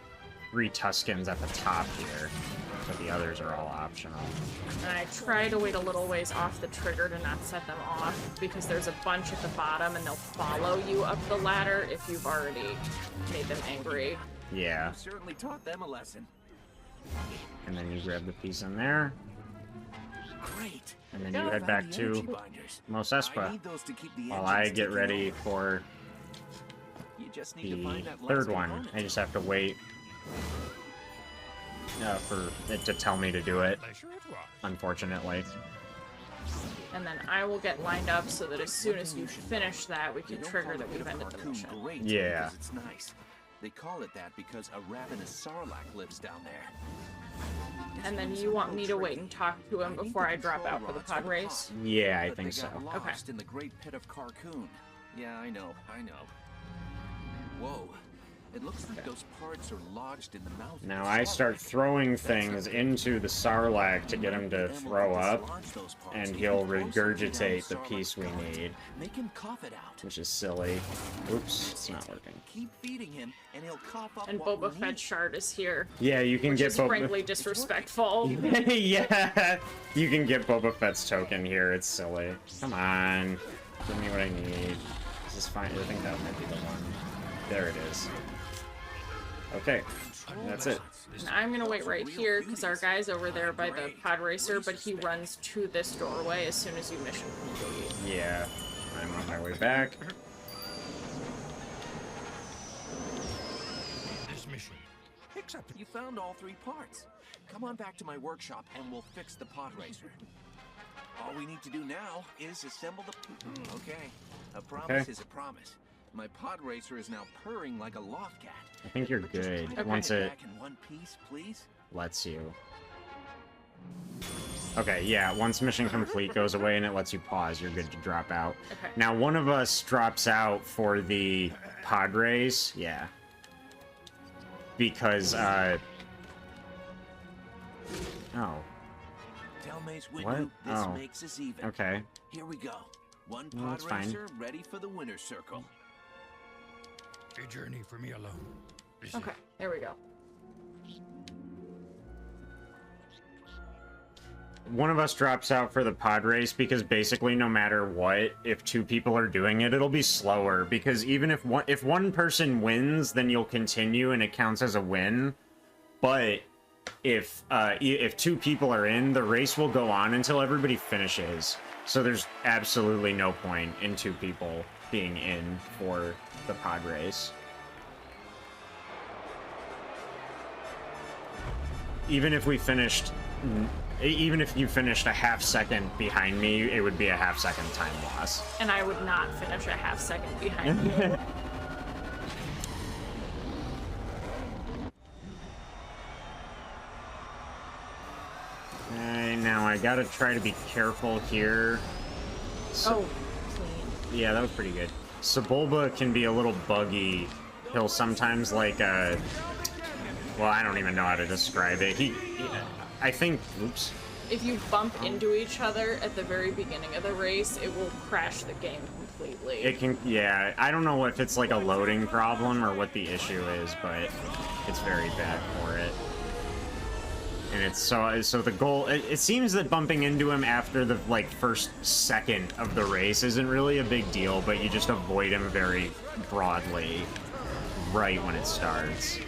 3 Tuskens at the top here, but the others are all optional. And I try to wait a little ways off the trigger to not set them off, because there's a bunch at the bottom and they'll follow you up the ladder if you've already made them angry. Yeah. You certainly taught them a lesson. And then you grab the piece in there. Great. And then you head back to Mos Espa while I get ready for the third one. I just have to wait for it to tell me to do it, unfortunately. And then I will get lined up so that as soon as you finish that, we can trigger that we've ended the mission. Yeah. It's nice. They call it that because a ravenous Sarlacc lives down there. And then you want me to wait and talk to him before I drop out for the pod race? Yeah, I think so. Okay. In the great pit of Carcoon. Yeah, I know. Whoa. It looks like those parts are lodged in the mouth. Now I start throwing things into the Sarlacc to get him to throw up, and he'll regurgitate the piece we need. Make him cough it out. Which is silly. Oops, it's not working. Keep feeding him, and he'll cough up. And Boba Fett shard is here. Yeah, you can get Boba. Frankly disrespectful. Yeah, you can get Boba Fett's token here. It's silly. Come on, give me what I need. This is fine. I think that might be the one. There it is. Okay, that's it. And I'm gonna wait right here because our guy's over there by the pod racer, but he runs to this doorway as soon as you mission complete. Yeah, I'm on my way back. This mission. Except you found all 3 parts. Come on back to my workshop and we'll fix the pod racer. All we need to do now is assemble the... Okay, a promise is a promise. My pod racer is now purring like a loft cat. I think you're good once it back in one piece, please. lets you. Okay, yeah, once mission complete goes away and it lets you pause, you're good to drop out. Okay. Now, one of us drops out for the pod race, yeah. Because, oh. Tell Mace Windu What? this Oh. makes us even. Okay. Here we go. One No, pod that's fine. racer ready for the winner's circle. a journey for me alone. Okay, there we go. One of us drops out for the pod race because basically no matter what, if 2 people are doing it, it'll be slower. Because even if one person wins, then you'll continue and it counts as a win. But if 2 people are in, the race will go on until everybody finishes. So there's absolutely no point in 2 people being in for the pod race. Even if you finished a half second behind me, it would be a half second time loss. And I would not finish a half second behind you. Now I gotta try to be careful here. So, clean. Yeah, that was pretty good. Sebulba can be a little buggy. He'll sometimes like, well, I don't even know how to describe it. I think, oops. If you bump into each other at the very beginning of the race, it will crash the game completely. It can, yeah, I don't know if it's like a loading problem or what the issue is, but it's very bad for it. And it's so the goal, it seems that bumping into him after the like first second of the race isn't really a big deal, but you just avoid him very broadly right when it starts.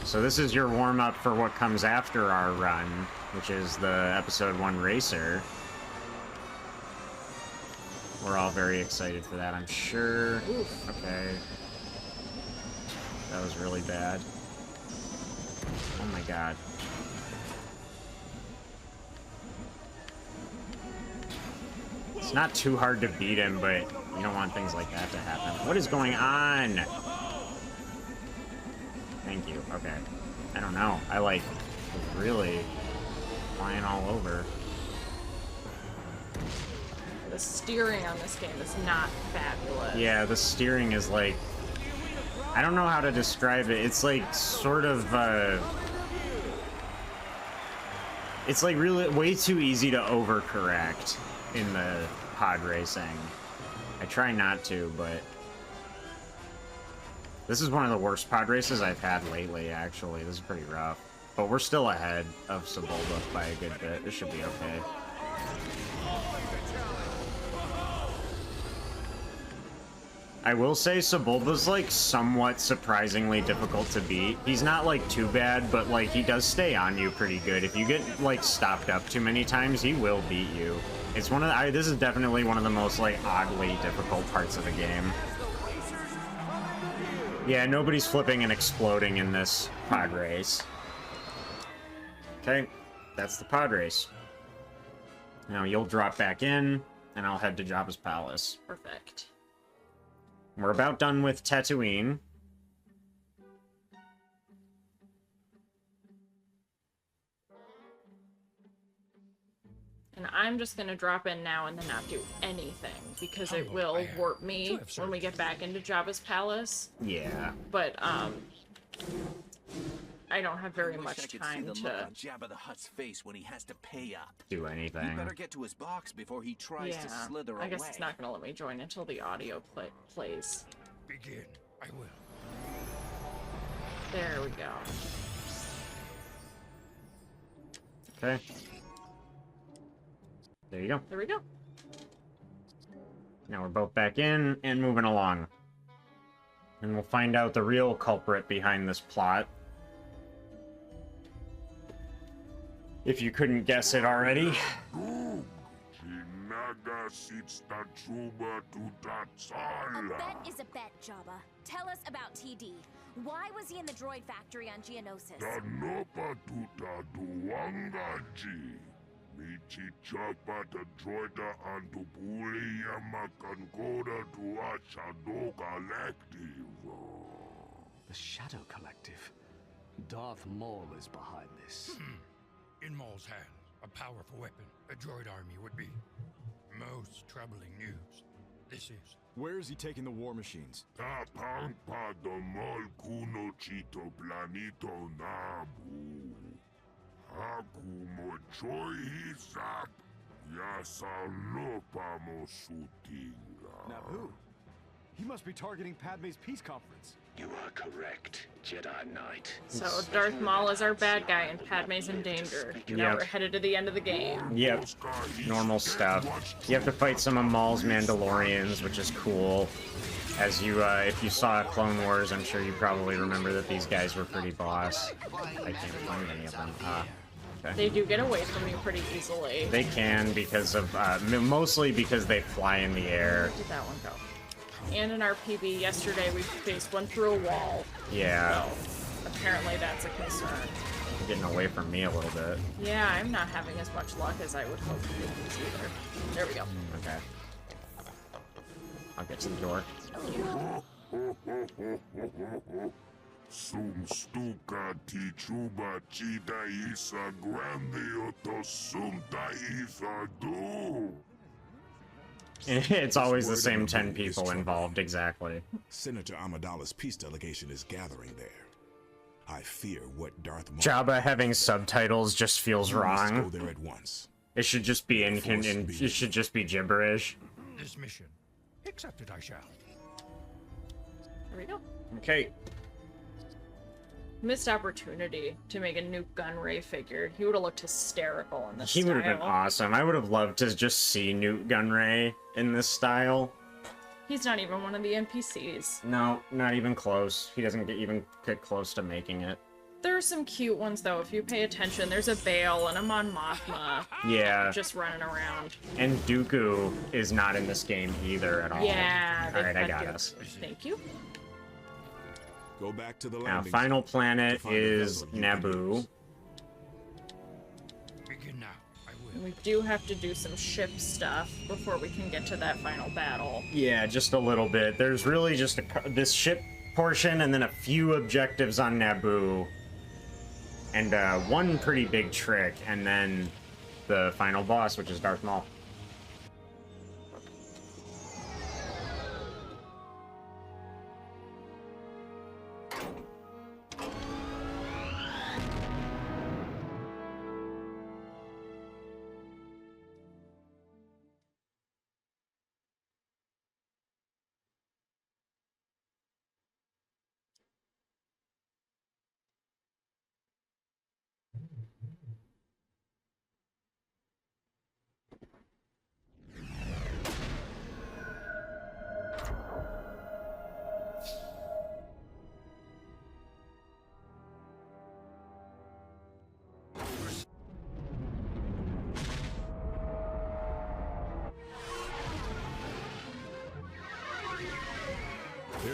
So this is your warm-up for what comes after our run, which is the Episode 1 Racer. We're all very excited for that, I'm sure. Oof. Okay. That was really bad. Oh my god. It's not too hard to beat him, but you don't want things like that to happen. What is going on? Thank you. Okay. I don't know. I like was really flying all over. The the steering on this game is not fabulous. Yeah, the steering is like... I don't know how to describe it. It's like sort of... it's like really way too easy to overcorrect in the pod racing. I try not to, but... This is one of the worst pod races I've had lately, actually. This is pretty rough. But we're still ahead of Sebulba by a good bit. This should be okay. I will say Sebulba's like somewhat surprisingly difficult to beat. He's not like too bad, but like he does stay on you pretty good. If you get like stopped up too many times, he will beat you. It's one of the, this is definitely one of the most like oddly difficult parts of the game. Yeah, nobody's flipping and exploding in this pod race. Okay, that's the pod race. Now you'll drop back in, and I'll head to Jabba's palace. Perfect. We're about done with Tatooine. And I'm just gonna drop in now and then not do anything, because it will warp me when we get back into Jabba's palace. Yeah. But, I don't have very much time to Jabba the Hutt's face when he has to pay up. Do anything. You better get to his box before he tries to slither away. I guess it's not gonna let me join until the audio plays. Begin. I will. There we go. Okay. There you go. There we go. Now we're both back in and moving along. And we'll find out the real culprit behind this plot. If you couldn't guess it already. A bet is a bet, Jabba. Tell us about TD. Why was he in the droid factory on Geonosis? The Shadow Collective. Darth Maul is behind this. In Maul's hands, a powerful weapon, a droid army would be. Most troubling news. This is... Where is he taking the war machines? Naboo? He must be targeting Padme's peace conference. You are correct, Jedi Knight. So Darth Maul is our bad guy and Padme's in danger. Now we're headed to the end of the game. Yep. Normal stuff. You have to fight some of Maul's Mandalorians, which is cool. As you, if you saw Clone Wars, I'm sure you probably remember that these guys were pretty boss. I can't find any of them. Okay. They do get away from you pretty easily. They can because of, mostly because they fly in the air. Where did that one go? And in our PB yesterday, we faced one through a wall. Yeah. So, apparently that's a concern. Getting away from me a little bit. Yeah, I'm not having as much luck as I would hope with these either. There we go. Okay. I'll get to the door. It's always the same 10 people involved, exactly. Senator Amidala's peace delegation is gathering there. I fear what Darth Maul... Jabba having subtitles just feels wrong. Go there at once. It should just be it should just be gibberish. This mission, accepted I shall. There we go. Okay. Missed opportunity to make a new Gunray figure. He would have looked hysterical in this style. He would have been awesome. I would have loved to just see Newt Gunray in this style. He's not even one of the NPCs. No, not even close. He doesn't even get close to making it. There are some cute ones, though, if you pay attention. There's a Bail and a Mon Mothma. Yeah. Just running around. And Dooku is not in this game either at all. Yeah. Alright, I got us. Thank you. Go back to the Now, landing. final planet is Naboo. Begin now. I will. We do have to do some ship stuff before we can get to that final battle. Yeah, just a little bit. There's really just this ship portion and then a few objectives on Naboo. And one pretty big trick, and then the final boss, which is Darth Maul.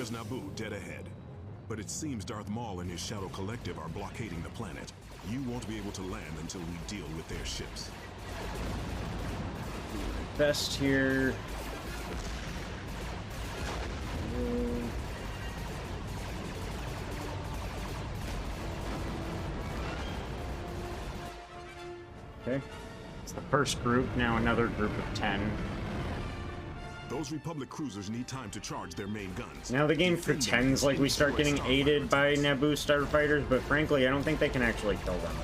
There's Naboo dead ahead. But it seems Darth Maul and his Shadow Collective are blockading the planet. You won't be able to land until we deal with their ships. Best here. Okay. It's the first group, now another group of 10. Those Republic cruisers need time to charge their main guns. Now the game pretends like we start getting aided by Naboo starfighters, but frankly, I don't think they can actually kill them.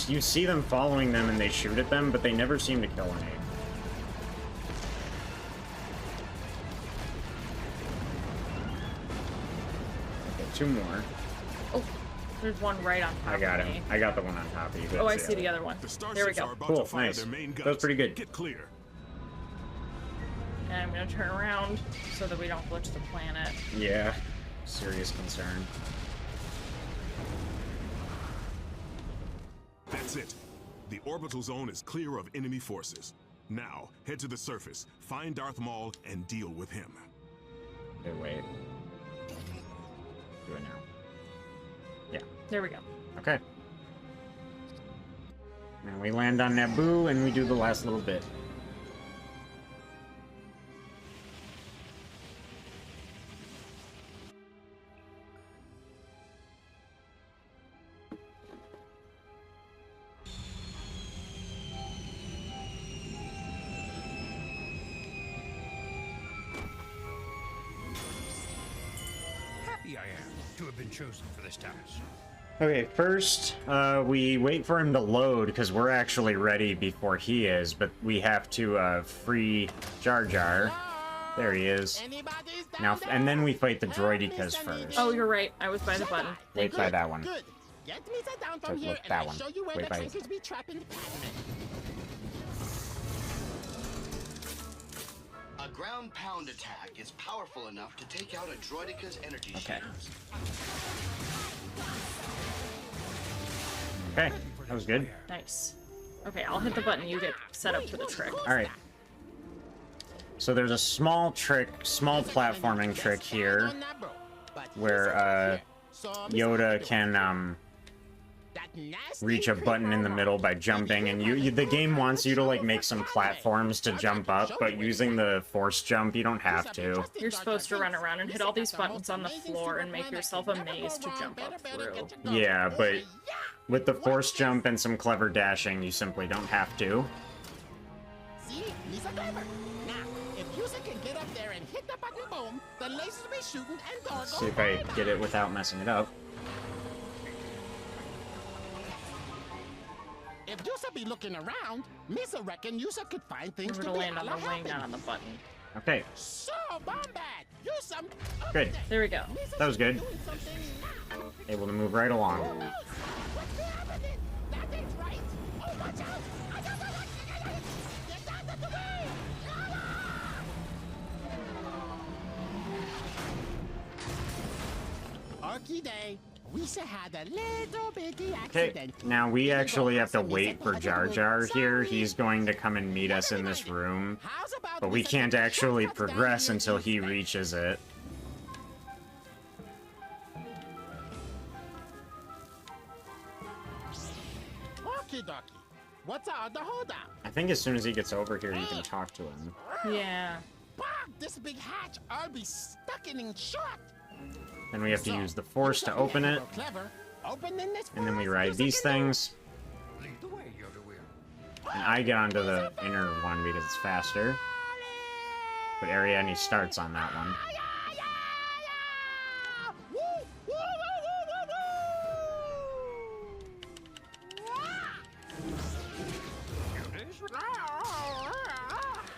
You see them following them and they shoot at them, but they never seem to kill any. Okay, 2 more. Oh, there's one right on top. I got him. I got the one on top of you. Oh, I see the other one. There we go. Cool, nice. That was pretty good. Get clear. And I'm gonna turn around so that we don't glitch the planet. Yeah, serious concern. That's it. The orbital zone is clear of enemy forces. Now, head to the surface, find Darth Maul, and deal with him. Okay, wait. Do it now. Yeah. There we go. Okay. Now we land on Naboo and we do the last little bit. Happy I am to have been chosen for this task. Okay, first, we wait for him to load, because we're actually ready before he is, but we have to, free Jar Jar. There he is. Now, and then we fight the droidicas first. Oh, you're right. I was by the button. Wait by that one. Good. Get me down from So, here, look, and that I'll one. show you where Wait the by- trinkets be trapping Padme. A ground pound attack is powerful enough to take out a droidica's energy shields. Okay, that was good. Nice. Okay, I'll hit the button. You get set up for the trick. Alright. So there's a small platforming trick here, where, Yoda can, reach a button in the middle by jumping, and the game wants you to, like, make some platforms to jump up, but using the force jump, you don't have to. You're supposed to run around and hit all these buttons on the floor and make yourself a maze to jump up through. Yeah, but with the force jump and some clever dashing, you simply don't have to. See? He's a clever. Now, if Yusa can get up there and hit the button, boom, the lasers will be shooting and door See if I get it without messing it up. If Yusa be looking around, Misa reckon Yusa could find things We're to gonna be land on the all wing, happy. not on the button. Okay, So, Bombad, Yusa. good. There we go. That was good. Able to move right along. What's happening? That is right. Oh, watch out! Get out of the way! Arky day. Wisa had a little bitty Okay, accident. now we actually have to wait for Jar Jar here. He's going to come and meet us in this room, but we can't actually progress until he reaches it. Okie dokie. What's the holdup? I think as soon as he gets over here, you can talk to him. Yeah. Bog, this big hatch, I'll be stuck in short. Then we have to use the force to open it, Clever. Opening this and then we ride these things. Lead the way, Yoda will. And I get onto the inner one because it's faster. But Ariadne starts on that one.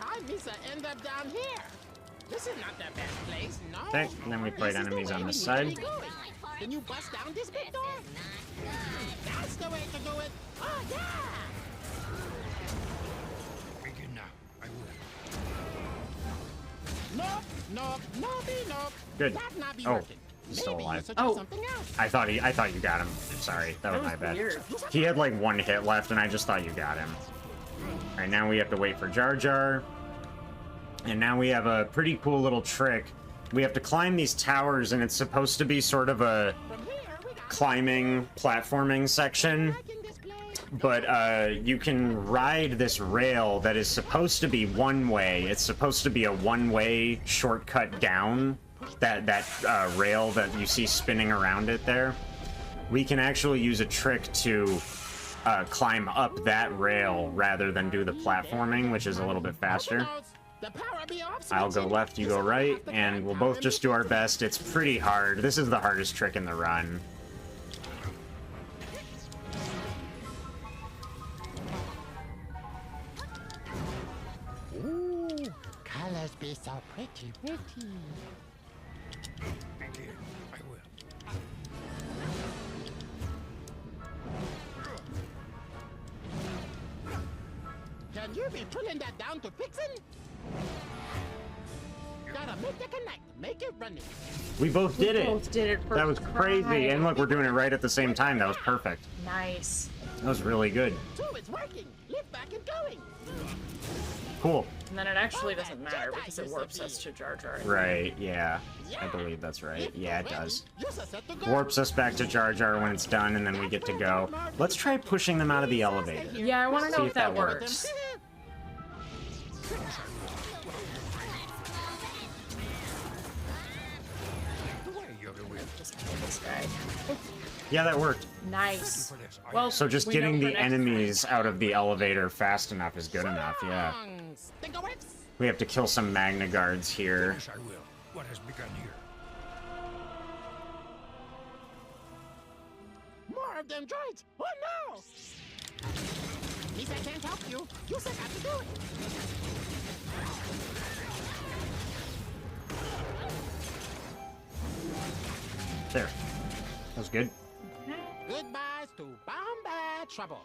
I Misa end up down here. This is not the best place, no. Okay, and then we fight This is the enemies way on we this need side. to be going. Can you bust down this big door? That's the way to do it. Oh, yeah. Begin now. I will. Nope, nope, nope. Good. That not be Oh, working. he's still Maybe you alive. should try something else. I thought you got him. Sorry, that was my bad. weird. He had like 1 hit left, and I just thought you got him. Alright, now we have to wait for Jar Jar. And now we have a pretty cool little trick. We have to climb these towers, and it's supposed to be sort of a climbing, platforming section. But you can ride this rail that is supposed to be one way. It's supposed to be a one-way shortcut down. That rail that you see spinning around it there. We can actually use a trick to climb up that rail rather than do the platforming, which is a little bit faster. I'll go left, you go right, and we'll both just do our best. It's pretty hard. This is the hardest trick in the run. Ooh, colors be so pretty. Begin. I will. Can you be pulling that down to fixing? Gotta make the connect, make it running. We both did it. Both did it for that was crazy. And look, we're doing it right at the same time. That was perfect. Nice. That was really good. It's working. Lift back and going. Cool. And then it actually doesn't matter because it warps us to Jar Jar. Right, yeah. I believe that's right. Yeah, it does. Warps us back to Jar Jar when it's done, and then we get to go. Let's try pushing them out of the elevator. Yeah, I want to know if that works. Just kill this guy. Yeah, that worked. Nice. Well, so just getting the enemies out of the elevator fast enough is good enough, yeah. We have to kill some Magna Guards here. Yes, I will. What has begun here? More of them droids! Oh no! Means I can't help you. You just have to do it. There. That was good. Goodbyes to Bombay trouble.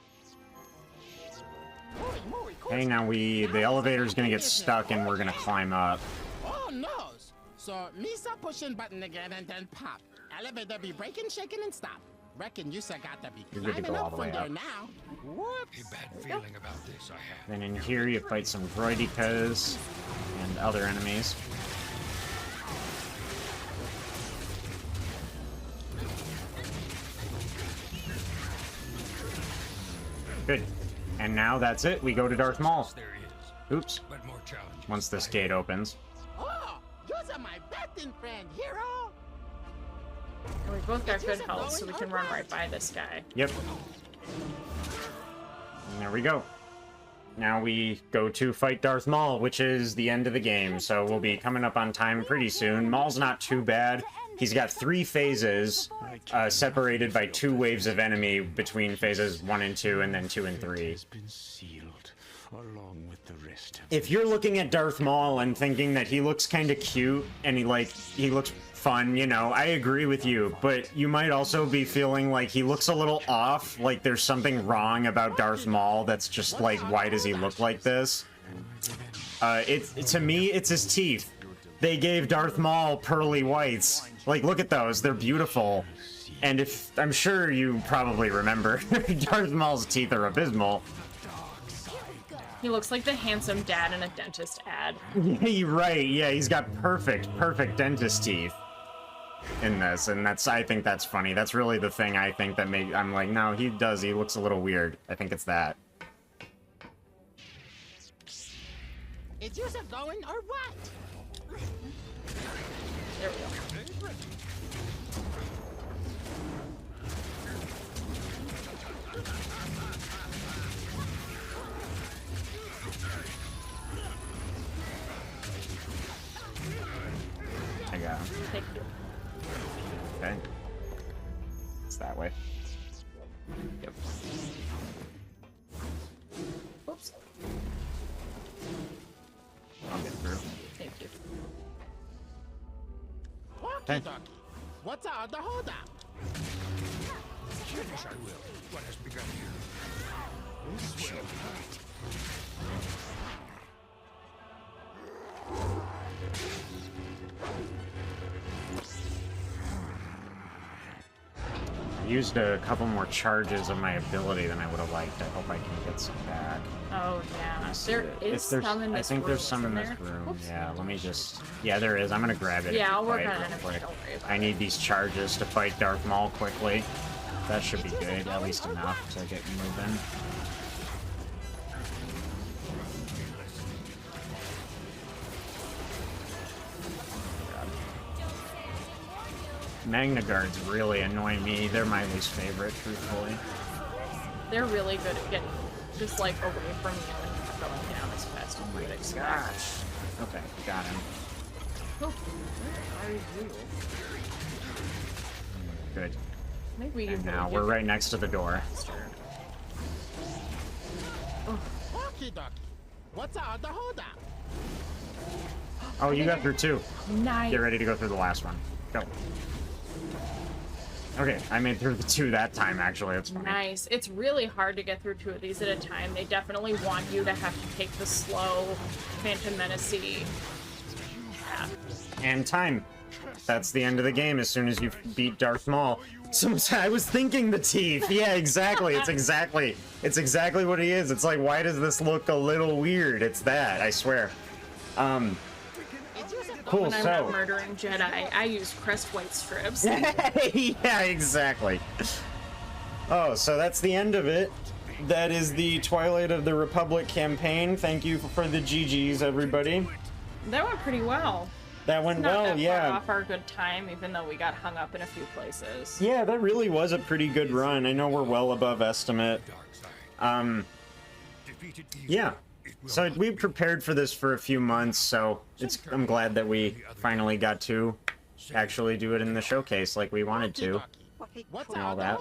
Hey, now the elevator's gonna get stuck and we're gonna climb up. Oh no! So Misa pushing button again and then pop. Elevator be breaking, shaking, and stop. Reckon you got to be climbing up from there now. Whoops. A bad feeling about this I have. Then in here you fight some droidicas and other enemies. Good. And now that's it. We go to Darth Maul. Oops. Once this gate opens. Oh, you're my betting friend, hero. And we both got good health, so we can run right by this guy. Yep. And there we go. Now we go to fight Darth Maul, which is the end of the game. So we'll be coming up on time pretty soon. Maul's not too bad. He's got 3 phases, separated by 2 waves of enemy between phases 1 and 2, and then 2 and 3. If you're looking at Darth Maul and thinking that he looks kind of cute and he looks fun, you know, I agree with you, but you might also be feeling like he looks a little off, like there's something wrong about Darth Maul that's just like, why does he look like this? To me, it's his teeth. They gave Darth Maul pearly whites. Like, look at those. They're beautiful. And I'm sure you probably remember, Darth Maul's teeth are abysmal. He looks like the handsome dad in a dentist ad. Yeah, you're right. Yeah, he's got perfect dentist teeth in this. And I think that's funny. That's really the thing I think that I'm like, no, he looks a little weird. I think it's that. Is yours going or what? There we go. I got him. Thank you. Okay. It's that way. Yep. Oops. I'll get through. Thank you. Okay. What's the holdup? Yes, I will. What has begun here? This will hurt. used a couple more charges of my ability than I would have liked. I hope I can get some back. Oh yeah, there is some in this room. I think there's some in this there? room. Oops. Yeah, let me just... Yeah, there is. I'm gonna grab it. Yeah, I'll work fight on it real if quick. don't worry about I need these charges to fight Darth Maul quickly. That should be good, at least enough to get moving. Magna Guards really annoy me. They're my least favorite, truthfully. They're really good at getting just like away from you and going down as fast as you would expect. Okay, got him. Oh, where are you? Good. Maybe you And now we're right next to the door. Okie dokie. What's out the holdup? Oh, you got through two. Nice. Get ready to go through the last one. Go. Okay, I made through the two that time, actually. It's funny. Nice. It's really hard to get through two of these at a time. They definitely want you to have to take the slow, Phantom Menace-y path. And time. That's the end of the game as soon as you beat Darth Maul. So I was thinking the teeth. Yeah, exactly. It's exactly what he is. It's like, why does this look a little weird? It's that, I swear. Cool, When I'm not murdering Jedi, I use crest white strips. Yeah, exactly. Oh, so that's the end of it. That is the Twilight of the Republic campaign. Thank you for the GGs, everybody. That went pretty well. That went Not well, that yeah. far off our good time, even though we got hung up in a few places. Yeah, that really was a pretty good run. I know we're well above estimate. Yeah. So we prepared for this for a few months, so I'm glad that we finally got to actually do it in the showcase like we wanted to. And all that.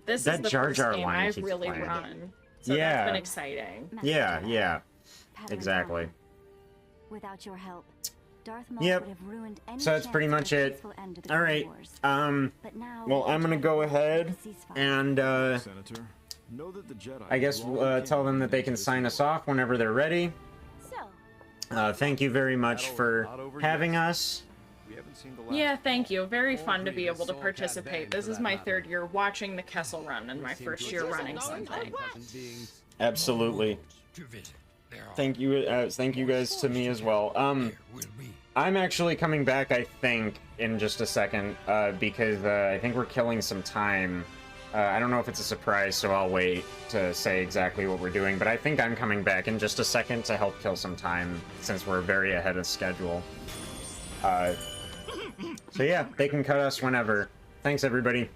This That is the Jar first Jar game line I've keeps really playing. run. So Yeah. that's been exciting. Yeah, exactly. Without your help, Darth Maul Yep. would have ruined any So that's pretty chance of much a it. peaceful end to the All Clone right. Wars. Well, I'm gonna go ahead and Senator, know that the Jedi I guess tell them that they can sign us off whenever they're ready. Thank you very much for having us. Yeah, thank you. Very fun to be able to participate. This is my third year watching the Kessel Run and my first year running something. Absolutely. Thank you guys to me as well. I'm actually coming back, I think, in just a second, because I think we're killing some time. I don't know if it's a surprise, so I'll wait to say exactly what we're doing, but I think I'm coming back in just a second to help kill some time, since we're very ahead of schedule. So yeah, they can cut us whenever. Thanks, everybody.